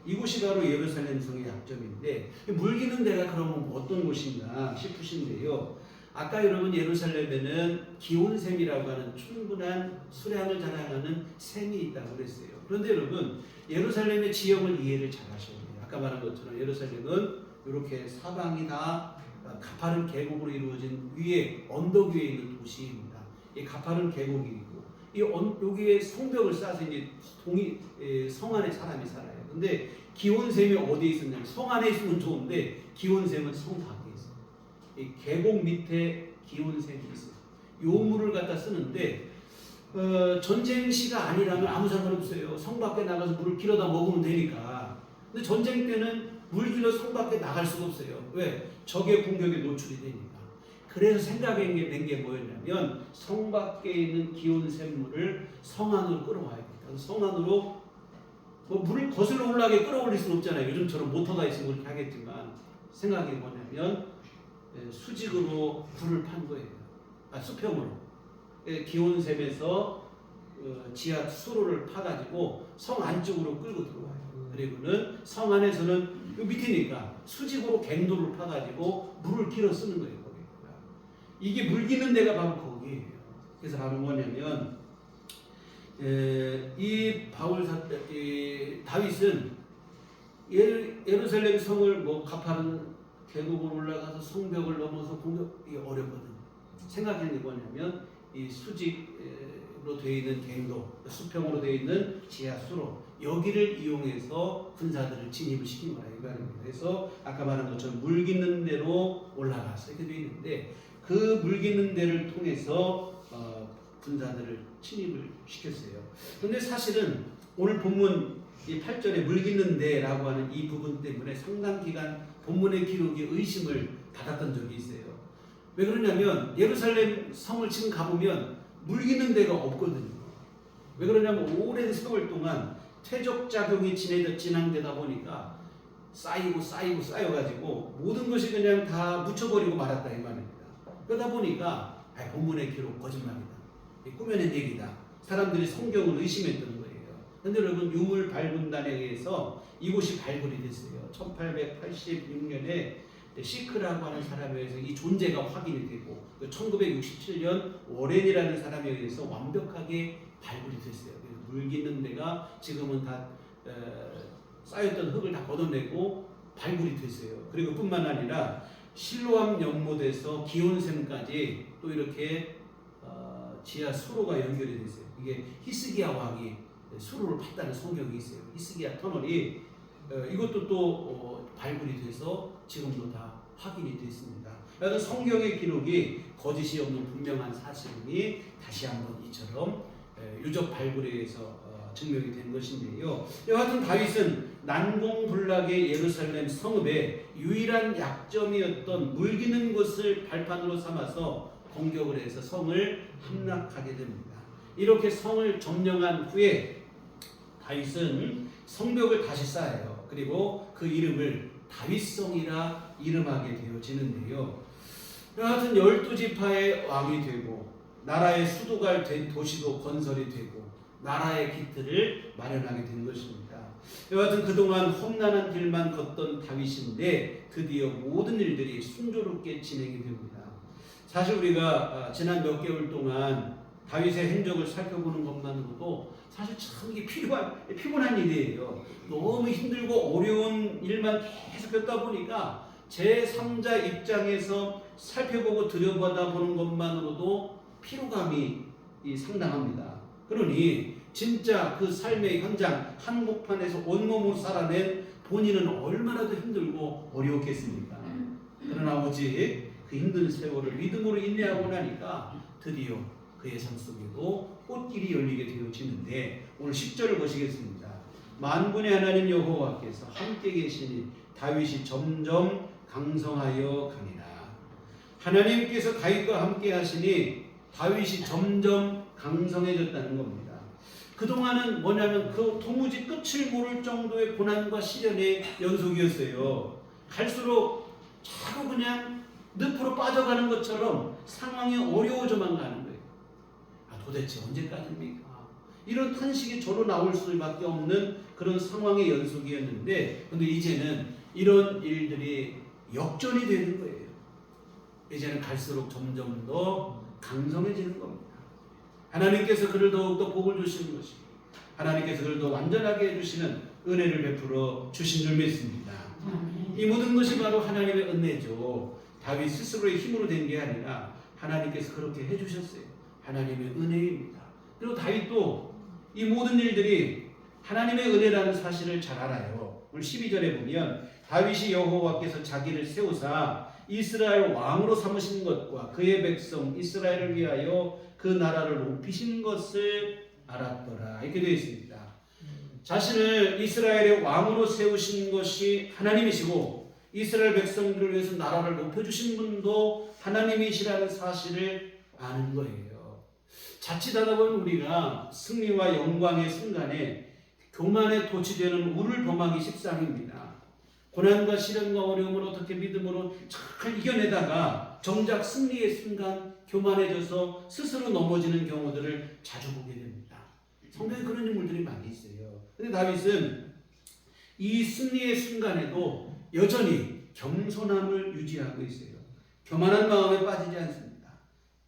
[SPEAKER 1] 이곳이 바로 예루살렘 성의 약점인데 물 깃는 데가 그러면 어떤 곳인가 싶으신데요. 아까 여러분 예루살렘에는 기온샘이라고 하는 충분한 수량을 자랑하는 샘이 있다고 그랬어요. 그런데 여러분 예루살렘의 지형을 이해를 잘 하셔야 돼요. 아까 말한 것처럼 예루살렘은 이렇게 사방이 다 가파른 계곡으로 이루어진 위에 언덕 위에 있는 도시입니다. 이 가파른 계곡이 있고 여기에 성벽을 쌓아서 이제 성 안에 사람이 살아요. 근데 기온샘이 어디에 있었냐면 성 안에 있으면 좋은데 기온샘은 성 밖에 있어요. 이 계곡 밑에 기온샘이 있어요. 요 물을 갖다 쓰는데 전쟁 시가 아니라면 아무 상관없어요. 성 밖에 나가서 물을 길어다 먹으면 되니까. 근데 전쟁 때는 물 길어 성 밖에 나갈 수가 없어요. 왜? 적의 공격에 노출이 되니까. 그래서 생각한 게 뭐였냐면 성 밖에 있는 기온샘물을 성 안으로 끌어와야 됩니다. 성 안으로 뭐 물을 거슬러 올라가게 끌어올릴 수는 없잖아요. 요즘처럼 모터가 있으면 그렇게 하겠지만 생각이 뭐냐면 수직으로 불을 판 거예요. 수평으로. 기온샘에서 지하 수로를 파가지고 성 안쪽으로 끌고 들어와요. 그리고는 성 안에서는 요 밑이니까 수직으로 갱도를 파가지고 물을 길어 쓰는 거예요. 거기다가. 이게 물 기는 데가 바로 거기에요. 그래서 바로 뭐냐면 다윗은 예루살렘 성을 뭐 가파른 계곡을 올라가서 성벽을 넘어서 공격이 어렵거든요. 생각하는 게 뭐냐면 이 수직으로 되어 있는 갱도, 수평으로 되어 있는 지하 수로 여기를 이용해서 군사들을 진입을 시킨 거라 이 말입니다. 그래서 아까 말한 것처럼 물 깃는 데로 올라가서 이렇게 되어 있는데 그 물 깃는 데를 통해서 군사들을 침입을 시켰어요. 그런데 사실은 오늘 본문 이 8절에 물 깃는 데라고 하는 이 부분 때문에 상당 기간 본문의 기록이 의심을 받았던 적이 있어요. 왜 그러냐면 예루살렘 성을 지금 가보면 물 깃는 데가 없거든요. 왜 그러냐면 오랜 세월 동안 퇴적작용이 진행되다 보니까 쌓여가지고 모든 것이 그냥 다 묻혀버리고 말았다 이 말입니다. 그러다 보니까 본문의 기록 거짓말이다. 꾸며낸 얘기다. 사람들이 성경을 의심했던 거예요. 그런데 여러분 유물 발굴단에 의해서 이곳이 발굴이 됐어요. 1886년에 시크라고 하는 사람에 의해서 이 존재가 확인이 되고 1967년 워렌이라는 사람에 의해서 완벽하게 발굴이 됐어요. 물 깃는 데가 지금은 다 쌓였던 흙을 다 걷어내고 발굴이 됐어요. 그리고 뿐만 아니라 실로암 연못에서 기온샘까지 또 이렇게 지하 수로가 연결이 됐어요. 이게 히스기야 왕이 수로를 팠다는 성경이 있어요. 히스기야 터널이 이것도 또 발굴이 돼서 지금도 다 확인이 됐습니다. 그래서 성경의 기록이 거짓이 없는 분명한 사실이 다시 한번 이처럼 유적 발굴에 의해서 증명이 된 것인데요. 여하튼 다윗은 난공불락의 예루살렘 성읍의 유일한 약점이었던 물 기는 것을 발판으로 삼아서 공격을 해서 성을 함락하게 됩니다. 이렇게 성을 점령한 후에 다윗은 성벽을 다시 쌓아요. 그리고 그 이름을 다윗성이라 이름하게 되어지는데요. 여하튼 12지파의 왕이 되고 나라의 수도가 된 도시도 건설이 되고 나라의 기틀을 마련하게 된 것입니다. 여하튼 그동안 험난한 길만 걷던 다윗인데 드디어 모든 일들이 순조롭게 진행이 됩니다. 사실 우리가 지난 몇 개월 동안 다윗의 행적을 살펴보는 것만으로도 사실 참 이게 피곤한 일이에요. 너무 힘들고 어려운 일만 계속 겪다 보니까 제3자 입장에서 살펴보고 들여다보는 것만으로도 피로감이 상당합니다. 그러니 진짜 그 삶의 현장 한복판에서 온몸으로 살아낸 본인은 얼마나 더 힘들고 어려웠겠습니까? 그러나 오직 그 힘든 세월을 믿음으로 인내하고 나니까 드디어 그의 삶 속에도 꽃길이 열리게 되어지는데 오늘 10절을 보시겠습니다. 만군의 하나님 여호와께서 함께 계시니 다윗이 점점 강성하여 가니라. 하나님께서 다윗과 함께 하시니 다윗이 점점 강성해졌다는 겁니다. 그동안은 뭐냐면 그 도무지 끝을 모를 정도의 고난과 시련의 연속이었어요. 갈수록 자꾸 그냥 늪으로 빠져가는 것처럼 상황이 어려워져만 가는 거예요. 도대체 언제까지입니까? 이런 탄식이 저로 나올 수밖에 없는 그런 상황의 연속이었는데 근데 이제는 이런 일들이 역전이 되는 거예요. 이제는 갈수록 점점 더 강성해지는 겁니다. 하나님께서 그를 더욱더 복을 주시는 것이고 하나님께서 그를 더 완전하게 해주시는 은혜를 베풀어 주신 줄 믿습니다. 이 모든 것이 바로 하나님의 은혜죠. 다윗 스스로의 힘으로 된 게 아니라 하나님께서 그렇게 해주셨어요. 하나님의 은혜입니다. 그리고 다윗도 이 모든 일들이 하나님의 은혜라는 사실을 잘 알아요. 오늘 12절에 보면 다윗이 여호와께서 자기를 세우사 이스라엘 왕으로 삼으신 것과 그의 백성 이스라엘을 위하여 그 나라를 높이신 것을 알았더라. 이렇게 되어 있습니다. 자신을 이스라엘의 왕으로 세우신 것이 하나님이시고 이스라엘 백성들을 위해서 나라를 높여주신 분도 하나님이시라는 사실을 아는 거예요. 자칫하다 보면 우리가 승리와 영광의 순간에 교만에 도취되는 우를 범하기 십상입니다. 고난과 시련과 어려움을 어떻게 믿음으로 잘 이겨내다가 정작 승리의 순간 교만해져서 스스로 넘어지는 경우들을 자주 보게 됩니다. 성경에 그런 인물들이 많이 있어요. 근데 다윗은 이 승리의 순간에도 여전히 겸손함을 유지하고 있어요. 교만한 마음에 빠지지 않습니다.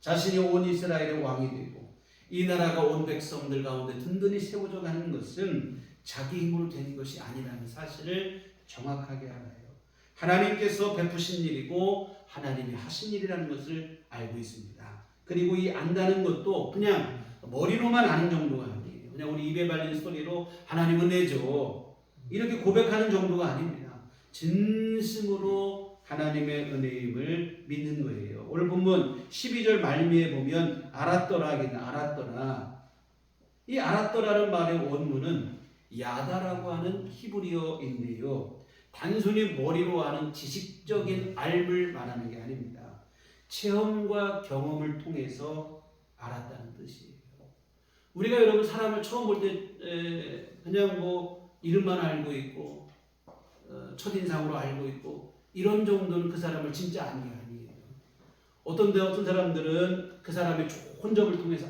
[SPEAKER 1] 자신이 온 이스라엘의 왕이 되고 이 나라가 온 백성들 가운데 든든히 세워져 가는 것은 자기 힘으로 된 것이 아니라는 사실을 정확하게 알아요. 하나님께서 베푸신 일이고 하나님이 하신 일이라는 것을 알고 있습니다. 그리고 이 안다는 것도 그냥 머리로만 아는 정도가 아니에요. 그냥 우리 입에 발린 소리로 하나님은 내죠. 이렇게 고백하는 정도가 아닙니다. 진심으로 하나님의 은혜임을 믿는 거예요. 오늘 본문 12절 말미에 보면 알았더라 하겠네. 알았더라. 이 알았더라는 말의 원문은 야다라고 하는 히브리어인데요. 단순히 머리로 아는 지식적인 알을 말하는 게 아닙니다. 체험과 경험을 통해서 알았다는 뜻이에요. 우리가 여러분 사람을 처음 볼 때 그냥 뭐 이름만 알고 있고 첫인상으로 알고 있고 이런 정도는 그 사람을 진짜 아는 게 아니에요. 어떤 사람들은 그 사람의 좋은 점을 통해서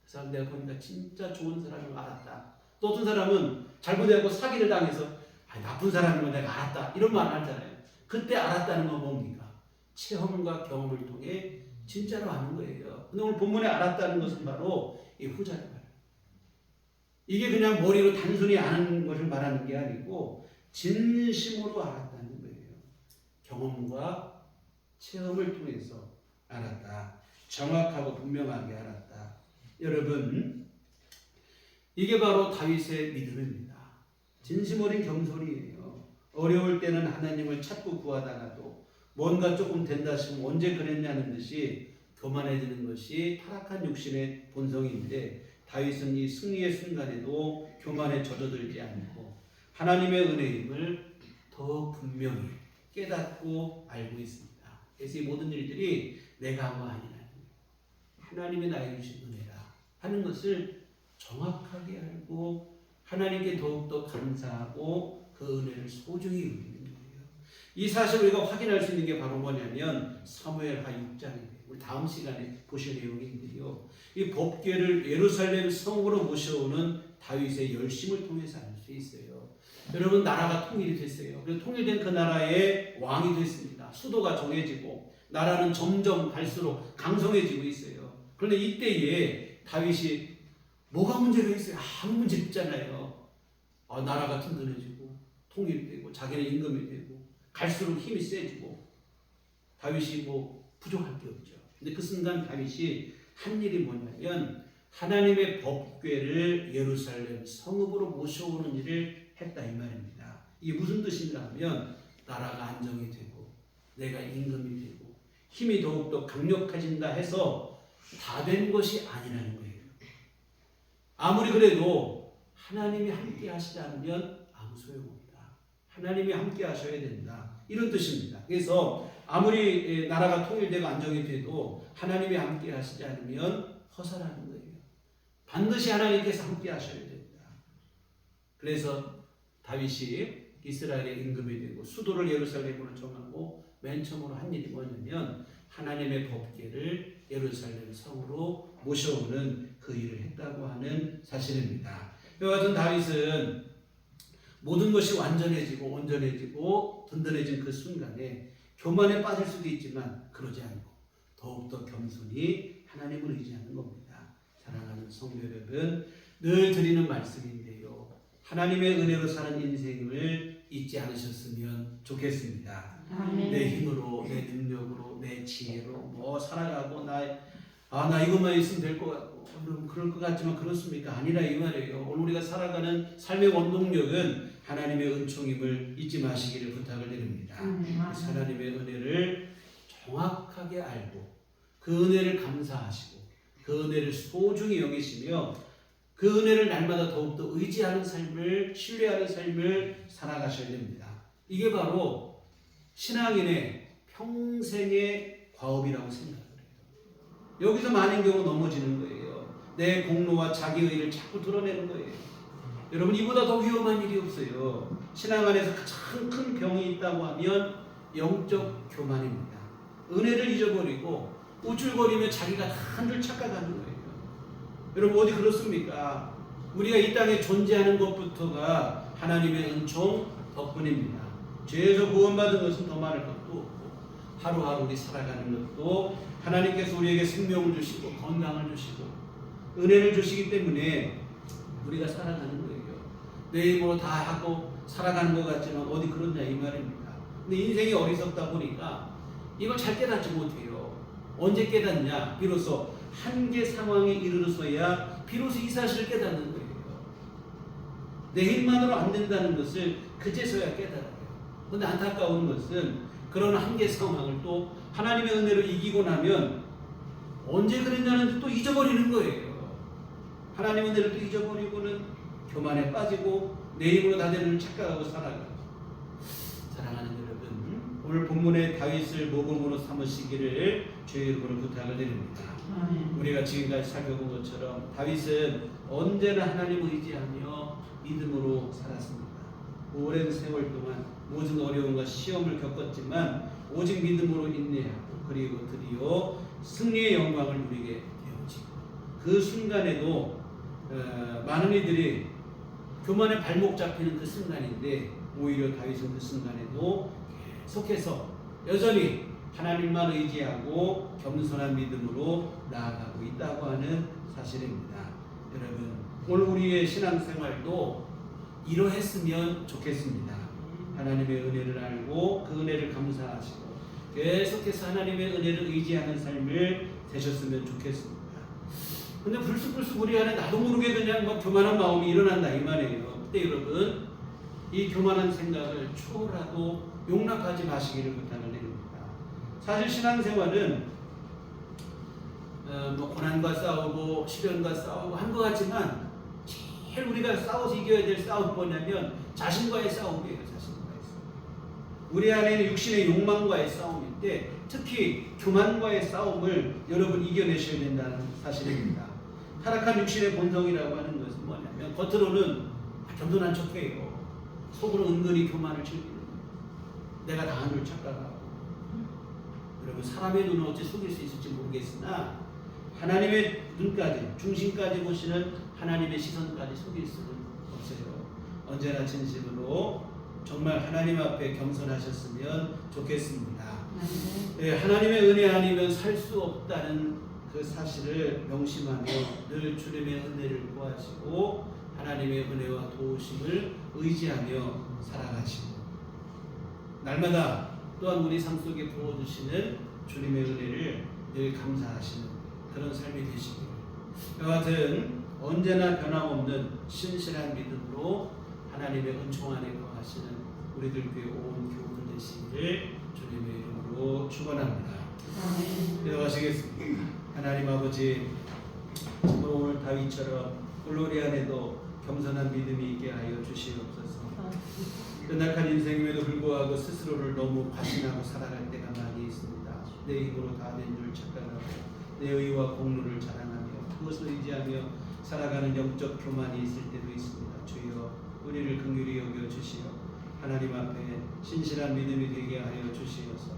[SPEAKER 1] 그 사람 내가 보니까 진짜 좋은 사람을 알았다. 또 어떤 사람은 잘못하고 사기를 당해서 나쁜 사람이면 내가 알았다. 이런 말 하잖아요. 그때 알았다는 건 뭡니까? 체험과 경험을 통해 진짜로 아는 거예요. 근데 오늘 본문에 알았다는 것은 바로 이 후자를 말해요. 이게 그냥 머리로 단순히 아는 것을 말하는 게 아니고 진심으로 알았다는 거예요. 경험과 체험을 통해서 알았다. 정확하고 분명하게 알았다. 여러분, 이게 바로 다윗의 믿음입니다. 진심 어린 겸손이에요. 어려울 때는 하나님을 찾고 구하다가도 뭔가 조금 된다 싶으면 언제 그랬냐는 듯이 교만해지는 것이 타락한 육신의 본성인데 다윗은 이 승리의 순간에도 교만에 젖어들지 않고 하나님의 은혜임을 더 분명히 깨닫고 알고 있습니다. 그래서 이 모든 일들이 내가 한 거 아니라 하나님이 나에게 주신 은혜라 하는 것을 정확하게 알고 하나님께 더욱더 감사하고 그 은혜를 소중히 여기는 거예요. 이 사실을 우리가 확인할 수 있는 게 바로 뭐냐면 사무엘하 6장이에요. 우리 다음 시간에 보실 내용인데요. 이 법궤를 예루살렘 성으로 모셔오는 다윗의 열심을 통해서 알 수 있어요. 여러분, 나라가 통일이 됐어요. 그래서 통일된 그 나라의 왕이 됐습니다. 수도가 정해지고 나라는 점점 갈수록 강성해지고 있어요. 그런데 이때에 다윗이 뭐가 문제가 있어요? 아무 문제 없잖아요. 나라가 든든해지고 통일되고 자기는 임금이 되고 갈수록 힘이 세지고 다윗이 뭐 부족할 게 없죠. 근데 그 순간 다윗이 한 일이 뭐냐면 하나님의 법궤를 예루살렘 성읍으로 모셔오는 일을 했다 이 말입니다. 이게 무슨 뜻인가 하면 나라가 안정이 되고 내가 임금이 되고 힘이 더욱더 강력해진다 해서 다 된 것이 아니라는 거예요. 아무리 그래도 하나님이 함께 하시지 않으면 아무 소용없다. 하나님이 함께 하셔야 된다. 이런 뜻입니다. 그래서 아무리 나라가 통일되고 안정이 돼도 하나님이 함께 하시지 않으면 허사라는 거예요. 반드시 하나님께서 함께 하셔야 된다. 그래서 다윗이 이스라엘의 임금이 되고 수도를 예루살렘으로 정하고 맨 처음으로 한 일이 뭐냐면 하나님의 법궤를 예루살렘 성으로 모셔오는 그 일을 했다고 하는 사실입니다. 이와 같은 다윗은 모든 것이 완전해지고 온전해지고 든든해진 그 순간에 교만에 빠질 수도 있지만 그러지 않고 더욱더 겸손히 하나님을 의지하는 겁니다. 사랑하는 성도 여러분, 늘 드리는 말씀인데요. 하나님의 은혜로 사는 인생을 잊지 않으셨으면 좋겠습니다.
[SPEAKER 2] 아멘.
[SPEAKER 1] 내 힘으로, 내 능력으로, 내 지혜로 뭐 살아가고 나 이것만 있으면 될 것 같고 여러분 그럴 것 같지만 그렇습니까? 아니라 이 말이에요. 오늘 우리가 살아가는 삶의 원동력은 하나님의 은총임을 잊지 마시기를 부탁을 드립니다. 하나님의 은혜를 정확하게 알고 그 은혜를 감사하시고 그 은혜를 소중히 여기시며 그 은혜를 날마다 더욱더 의지하는 삶을, 신뢰하는 삶을 살아가셔야 됩니다. 이게 바로 신앙인의 평생의 과업이라고 생각을 해요. 여기서 많은 경우 넘어지는 거예요. 내 공로와 자기의를 자꾸 드러내는 거예요. 여러분 이보다 더 위험한 일이 없어요. 신앙 안에서 가장 큰 병이 있다고 하면 영적 교만입니다. 은혜를 잊어버리고 우쭐거리며 자기가 다 한 줄 착각하는 거예요. 여러분 어디 그렇습니까? 우리가 이 땅에 존재하는 것부터가 하나님의 은총 덕분입니다. 죄에서 구원받은 것은 더 많을 것도 없고 하루하루 우리 살아가는 것도 하나님께서 우리에게 생명을 주시고 건강을 주시고 은혜를 주시기 때문에 우리가 살아가는 거예요. 내 힘으로 다 하고 살아가는 것 같지만 어디 그렇냐 이 말입니다. 근데 인생이 어리석다 보니까 이걸 잘 깨닫지 못해요. 언제 깨닫냐? 비로소 한계 상황에 이르러서야 비로소 이 사실을 깨닫는 거예요. 내 힘만으로 안 된다는 것을 그제서야 깨달아요. 그런데 안타까운 것은 그런 한계 상황을 또 하나님의 은혜로 이기고 나면 언제 그랬냐는 또 잊어버리는 거예요. 하나님의 은혜를 또 잊어버리고는 교만에 빠지고 내 힘으로 다 되는 착각하고 살아가요. 사랑하는 여러분, 오늘 본문의 다윗을 모범으로 삼으시기를 주의 이름으로 부탁을 드립니다. 우리가 지금까지 살펴본 것처럼 다윗은 언제나 하나님을 의지하며 믿음으로 살았습니다. 오랜 세월 동안 모든 어려움과 시험을 겪었지만 오직 믿음으로 인내하고 그리고 드디어 승리의 영광을 누리게 되었지요. 그 순간에도 많은 이들이 교만의 발목 잡히는 그 순간인데 오히려 다윗은 그 순간에도 계속해서 여전히 하나님만 의지하고 겸손한 믿음으로 나아가고 있다고 하는 사실입니다. 여러분 오늘 우리의 신앙생활도 이러했으면 좋겠습니다. 하나님의 은혜를 알고 그 은혜를 감사하시고 계속해서 하나님의 은혜를 의지하는 삶을 되셨으면 좋겠습니다. 근데 불쑥불쑥 우리 안에 나도 모르게 그냥 막 교만한 마음이 일어난다 이 말이에요. 그때 여러분 이 교만한 생각을 초라도 용납하지 마시기를 부탁을 드립니다. 사실 신앙생활은 고난과 싸우고 시련과 싸우고 한 것 같지만 제일 우리가 싸워서 이겨야 될 싸움이 뭐냐면 자신과의 싸움이에요. 자신과의 싸움. 우리 안에는 육신의 욕망과의 싸움인데 특히 교만과의 싸움을 여러분 이겨내셔야 된다는 사실입니다. 타락한 육신의 본성이라고 하는 것은 뭐냐면 겉으로는 겸손한 척해요. 속으로 은근히 교만을 즐기는 거예요. 내가 다 한 줄 착각하고. 여러분 사람의 눈은 어찌 속일 수 있을지 모르겠으나 하나님의 눈까지 중심까지 보시는 하나님의 시선까지 속일 수는 없어요. 언제나 진심으로 정말 하나님 앞에 겸손하셨으면 좋겠습니다. 네, 하나님의 은혜 아니면 살 수 없다는 그 사실을 명심하며 늘 주님의 은혜를 구하시고 하나님의 은혜와 도우심을 의지하며 살아가시고 날마다 또한 우리 삶 속에 부어주시는 주님의 은혜를 늘 감사하시는 그런 삶이 되시기를 여하튼 언제나 변함없는 신실한 믿음으로 하나님의 은총 안에 거하시는 우리들 교회 온 교우들 되시기를 주님의 이름으로 축원합니다. 기도하시겠습니다. 하나님 아버지 정말 오늘 다윗처럼 골로리 안에도 겸손한 믿음이 있게 하여 주시옵소서. 연약한 인생임에도 불구하고 스스로를 너무 과신하고 살아갈 때가 많이 있습니다. 내 힘으로 다 된 줄 착각하고 내 의와 공로를 자랑하며 그것을 의지하며 살아가는 영적 교만이 있을 때도 있습니다. 주여 우리를 긍휼히 여겨 주시어 하나님 앞에 신실한 믿음이 되게 하여 주시어서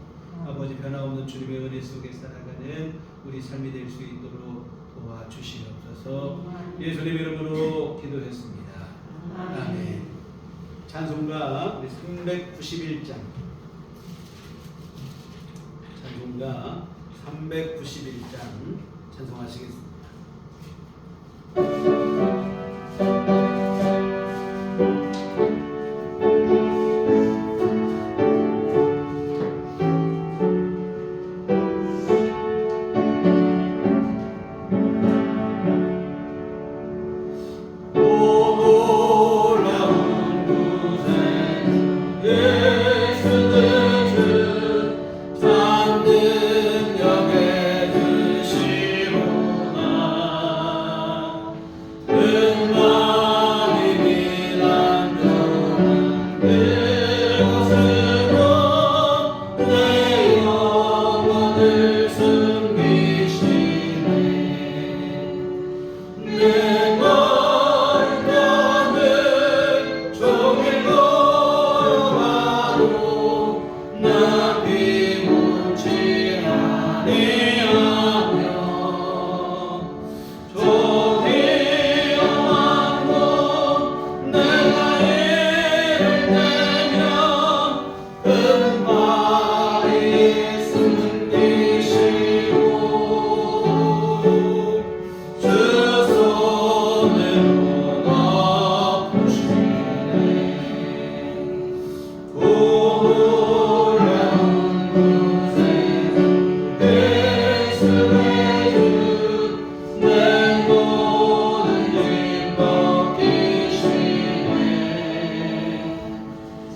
[SPEAKER 1] 아버지 변화없는 주님의 은혜 속에 살아가는 우리 삶이 될 수 있도록 도와주시옵소서. 예수님 이름으로 기도했습니다. 아멘. 찬송가 우리 391장 찬송가 391장 찬송하시겠습니다.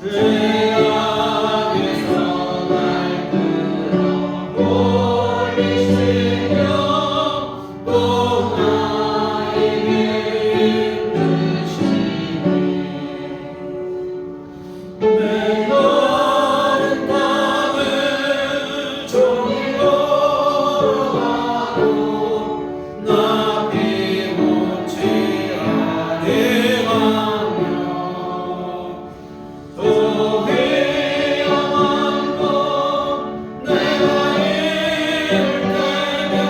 [SPEAKER 1] 죄악에서 날 끌어올리시며 또 나에게 이끄시니 메마른 땅을 종일 걸어가도 나 피곤치 아니하며 또 위험한 곳 내가 이를 때면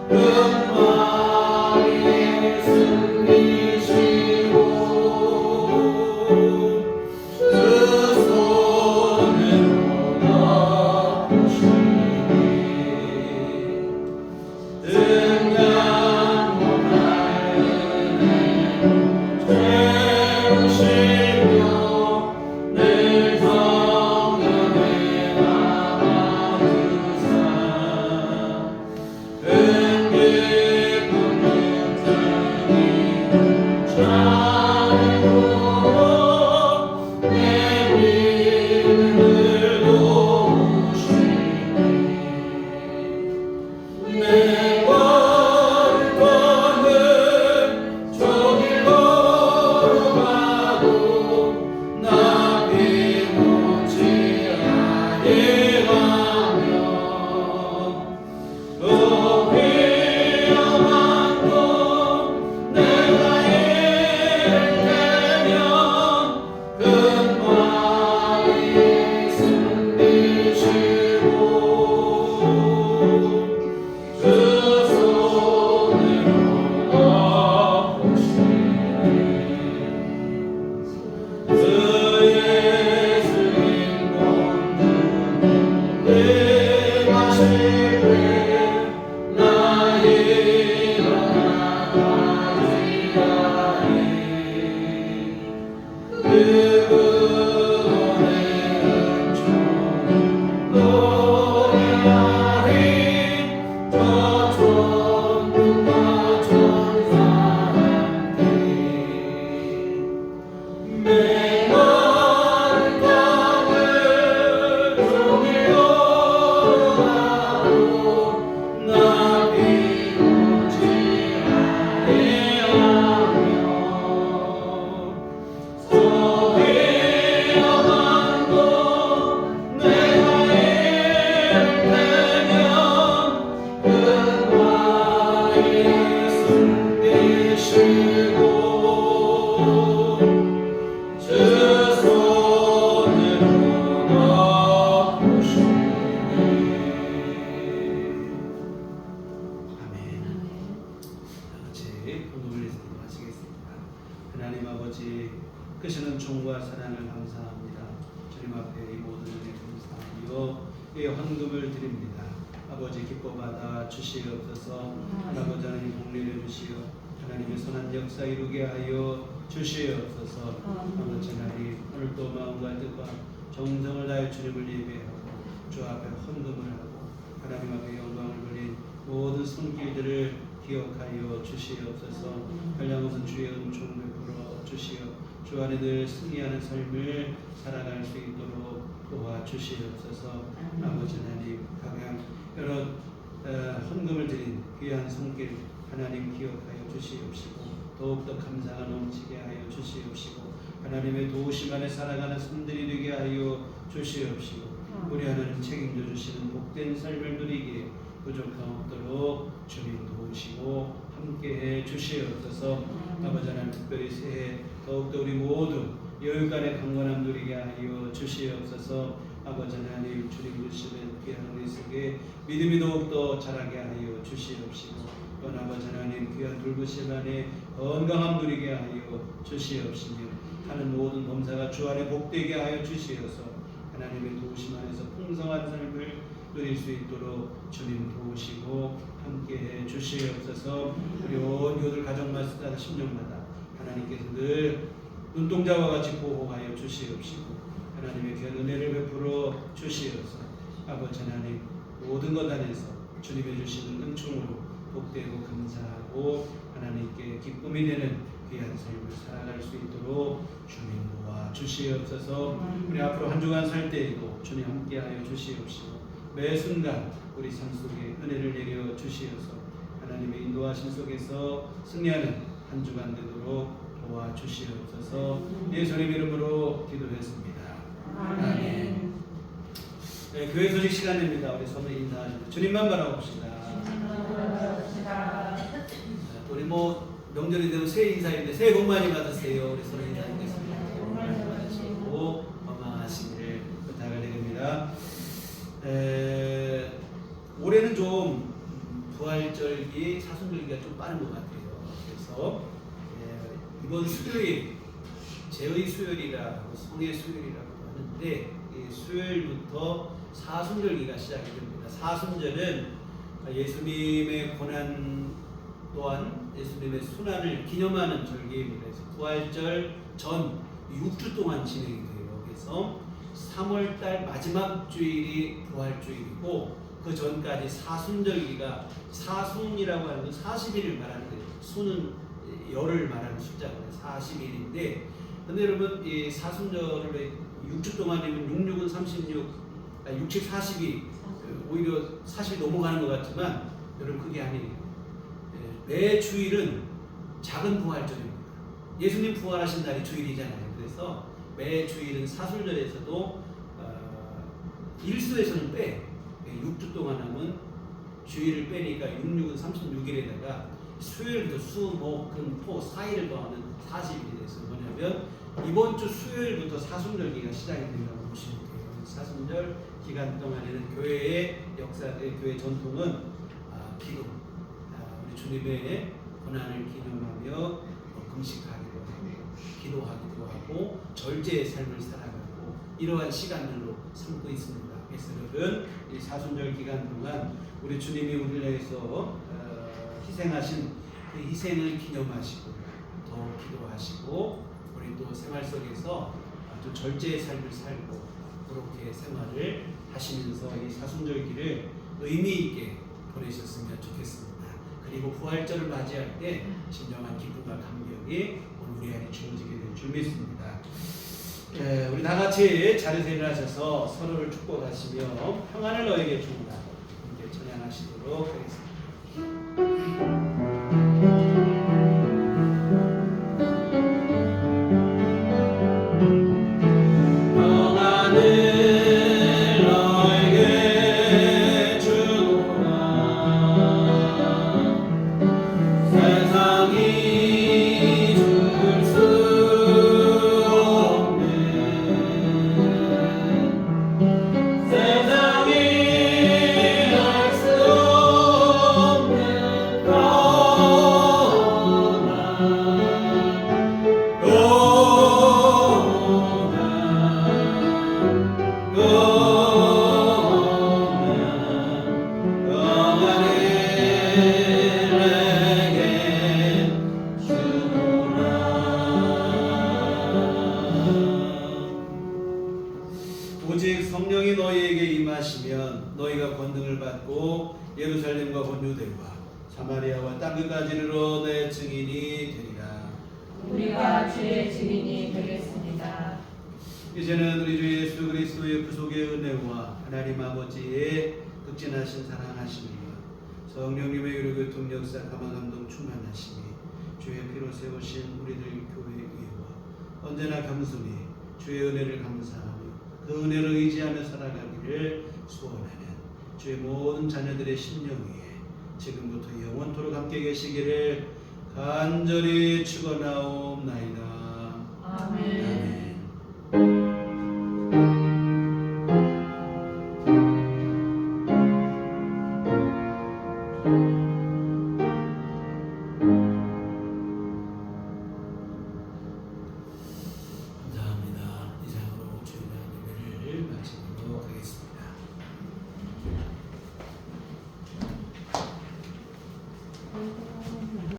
[SPEAKER 1] 금방에 숨기시고 그 손으로 덮으시니 등잔 못할 은혜로 채우시며 늘 성령에 담아주사 은기쁜 은총이 찬양으로 내 믿음을 도우시니 내 걸음을 종일 걸어가도 나 피곤치 아니하며 또 위험한 곳 내가 이를 때면 금방에 숨기시고 그 손으로 덮으시니 그 예수님 공주는 내가 실패 나 일어나가지하리 그 구원의 은총 노래하리 저 천군과 천사 함께 메마른 땅을 종일 걸어가도 나 피곤치 아니하며 또 위험한 곳 내가 이를 때면 금방에 숨기시고 주 손으로 덮으시니 아멘. 같이 본문을 하시겠습니다. 하나님 아버지 크시는 총과 사랑을 감사합니다. 주님 앞에 이 모든 은혜 감사하며 이 헌금을 드립니다. 아버지 기뻐 받아 주시옵소서. 아버지 하나님 복리를 주시어 하나님의 선한 역사 이루게 하여 주시옵소서. 아버지 하나님 오늘도 마음과 뜻과 정성을 다해 주님을 예배하고 주 앞에 헌금을 하고 하나님 앞에 영광을 돌린 모든 손길들을 기억하여 주시옵소서. 한량우선 주의 은총 베풀어 주시어 주 안에 늘 승리하는 삶을 살아갈 수 있도록 도와주시옵소서. 아버지 하나님 각양 여러 헌금을 드린 귀한 손길 하나님 기억하여 주시옵시고 더욱더 감사가 넘치게 하여 주시옵시고 하나님의 도우심 안에 살아가는 삶들이 되게 하여 주시옵시고 우리 하나님 책임져 주시는 복된 삶을 누리기에 부족함 없도록 주님 도우시고 함께해 주시옵소서. 아버지 하나님 특별히 새해 더욱더 우리 모두 여유간의 강건함 누리게 하여 주시옵소서. 아버지 하나님 주님 주시는 귀한 우리 속에 믿음이 더욱더 자라게 하여 주시옵시고 또한 아버지 하나님 귀한 돌보심 안에 건강함 누리게 하여 주시옵시며 하는 모든 범사가 주 안에 복되게 하여 주시어서 하나님의 도우심 안에서 풍성한 삶을 누릴 수 있도록 주님 도우시고 함께해 주시옵소서. 우리 온 교들 가정마다 10년마다 하나님께서 늘 눈동자와 같이 보호하여 주시옵시고 하나님의 귀한 은혜를 베풀어 주시옵소서. 아버지 하나님 모든 것 안에서 주님의 주시는 은총으로 복되고 감사하고 하나님께 기쁨이 되는 귀한 삶을 살아갈 수 있도록 주님 도와 주시옵소서. 우리 앞으로 한 주간 살 때에도 주님 함께하여 주시옵시고 매 순간 우리 삶 속에 은혜를 내려 주시어서 하나님의 인도하심 속에서 승리하는 한 주간 되도록 도와주시옵소서. 예수님 이름으로 기도했습니다. 아멘. 네, 교회 소식 시간입니다. 우리 서로 인사하시고 주님만 바라봅시다. 우리 명절이 되면 새해 인사인데 새해 복 많이 받으세요. 우리 서로 인사드리겠습니다. 복 많이 받으시고 건강하시기를 부탁을 드립니다. 올해는 좀 부활절기, 사순절기가 좀 빠른 것 같아요. 그래서 이번 수요일, 제의 수요일이라고 성의 수요일이라고 하는데 이 수요일부터 사순절기가 시작이 됩니다. 사순절은 예수님의 고난 또한 예수님의 순환을 기념하는 절기입니다. 그래서 부활절 전 6주 동안 진행이 돼요. 그래서 3월달 마지막 주일이 부활주일이고 그 전까지 사순절기가 사순이라고 하는 건 40일을 말하는 거예요. 순은 열을 말하는 숫자거든요. 40일인데 근데 여러분 이 사순절을 6주 동안이면 66은 36, 60, 40이 오히려 40이 넘어가는 것 같지만 여러분 그게 아니에요. 매 주일은 작은 부활절입니다. 예수님 부활하신 날이 주일이잖아요. 그래서 매 주일은 사순절에서도 일수에서는 빼 6주 동안 하면 주일을 빼니까 66은 36일에다가 수요일부터 수, 목, 금, 토 4일을 더하면 40일이 돼서 뭐냐면 이번 주 수요일부터 사순절기가 시작이 된다고 보시면 돼요. 사순절 기간 동안에는 교회의 역사, 교회 전통은 기도, 우리 주님의 고난을 기념하며 금식하기도 하고 기도하기도 하고 절제의 삶을 살아가고 이러한 시간들로 삼고 있습니다. 그래서 여러분 이 사순절 기간 동안 우리 주님이 우리를 위해서 희생하신 그 희생을 기념하시고 더 기도하시고 우리 또 생활 속에서 아주 절제의 삶을 살고 그렇게 생활을 하시면서 이 사순절기를 의미 있게 보내셨으면 좋겠습니다. 그리고 부활절을 맞이할 때 진정한 기쁨과 감격이 오늘 우리 안에 주어지게 될 줄 믿습니다. 우리 다 같이 자리에서 일어나셔서 서로를 축복하시며 평안을 너에게 줍니다. 함께 찬양하시도록 하겠습니다. 오직 성령이 너희에게 임하시면 너희가 권능을 받고 예루살렘과 본유대와 사마리아와 땅끝까지 이르러 내 증인이 되리라.
[SPEAKER 2] 우리가 주의 증인이 되겠습니다.
[SPEAKER 1] 이제는 우리 주 예수 그리스도의 구속의 은혜와 하나님 아버지의 극진하신 사랑하심이와 성령님의 유료교통 역사 감화감동 충만하심이 주의 피로 세우신 우리들 교회 위에와 언제나 겸손히 주의 은혜를 감사하며 그 은혜를 의지하며 살아가기를 소원하는 주의 모든 자녀들의 심령 위에 지금부터 영원토록 함께 계시기를 간절히 축원하옵나이다.
[SPEAKER 2] 아멘.
[SPEAKER 1] 아멘.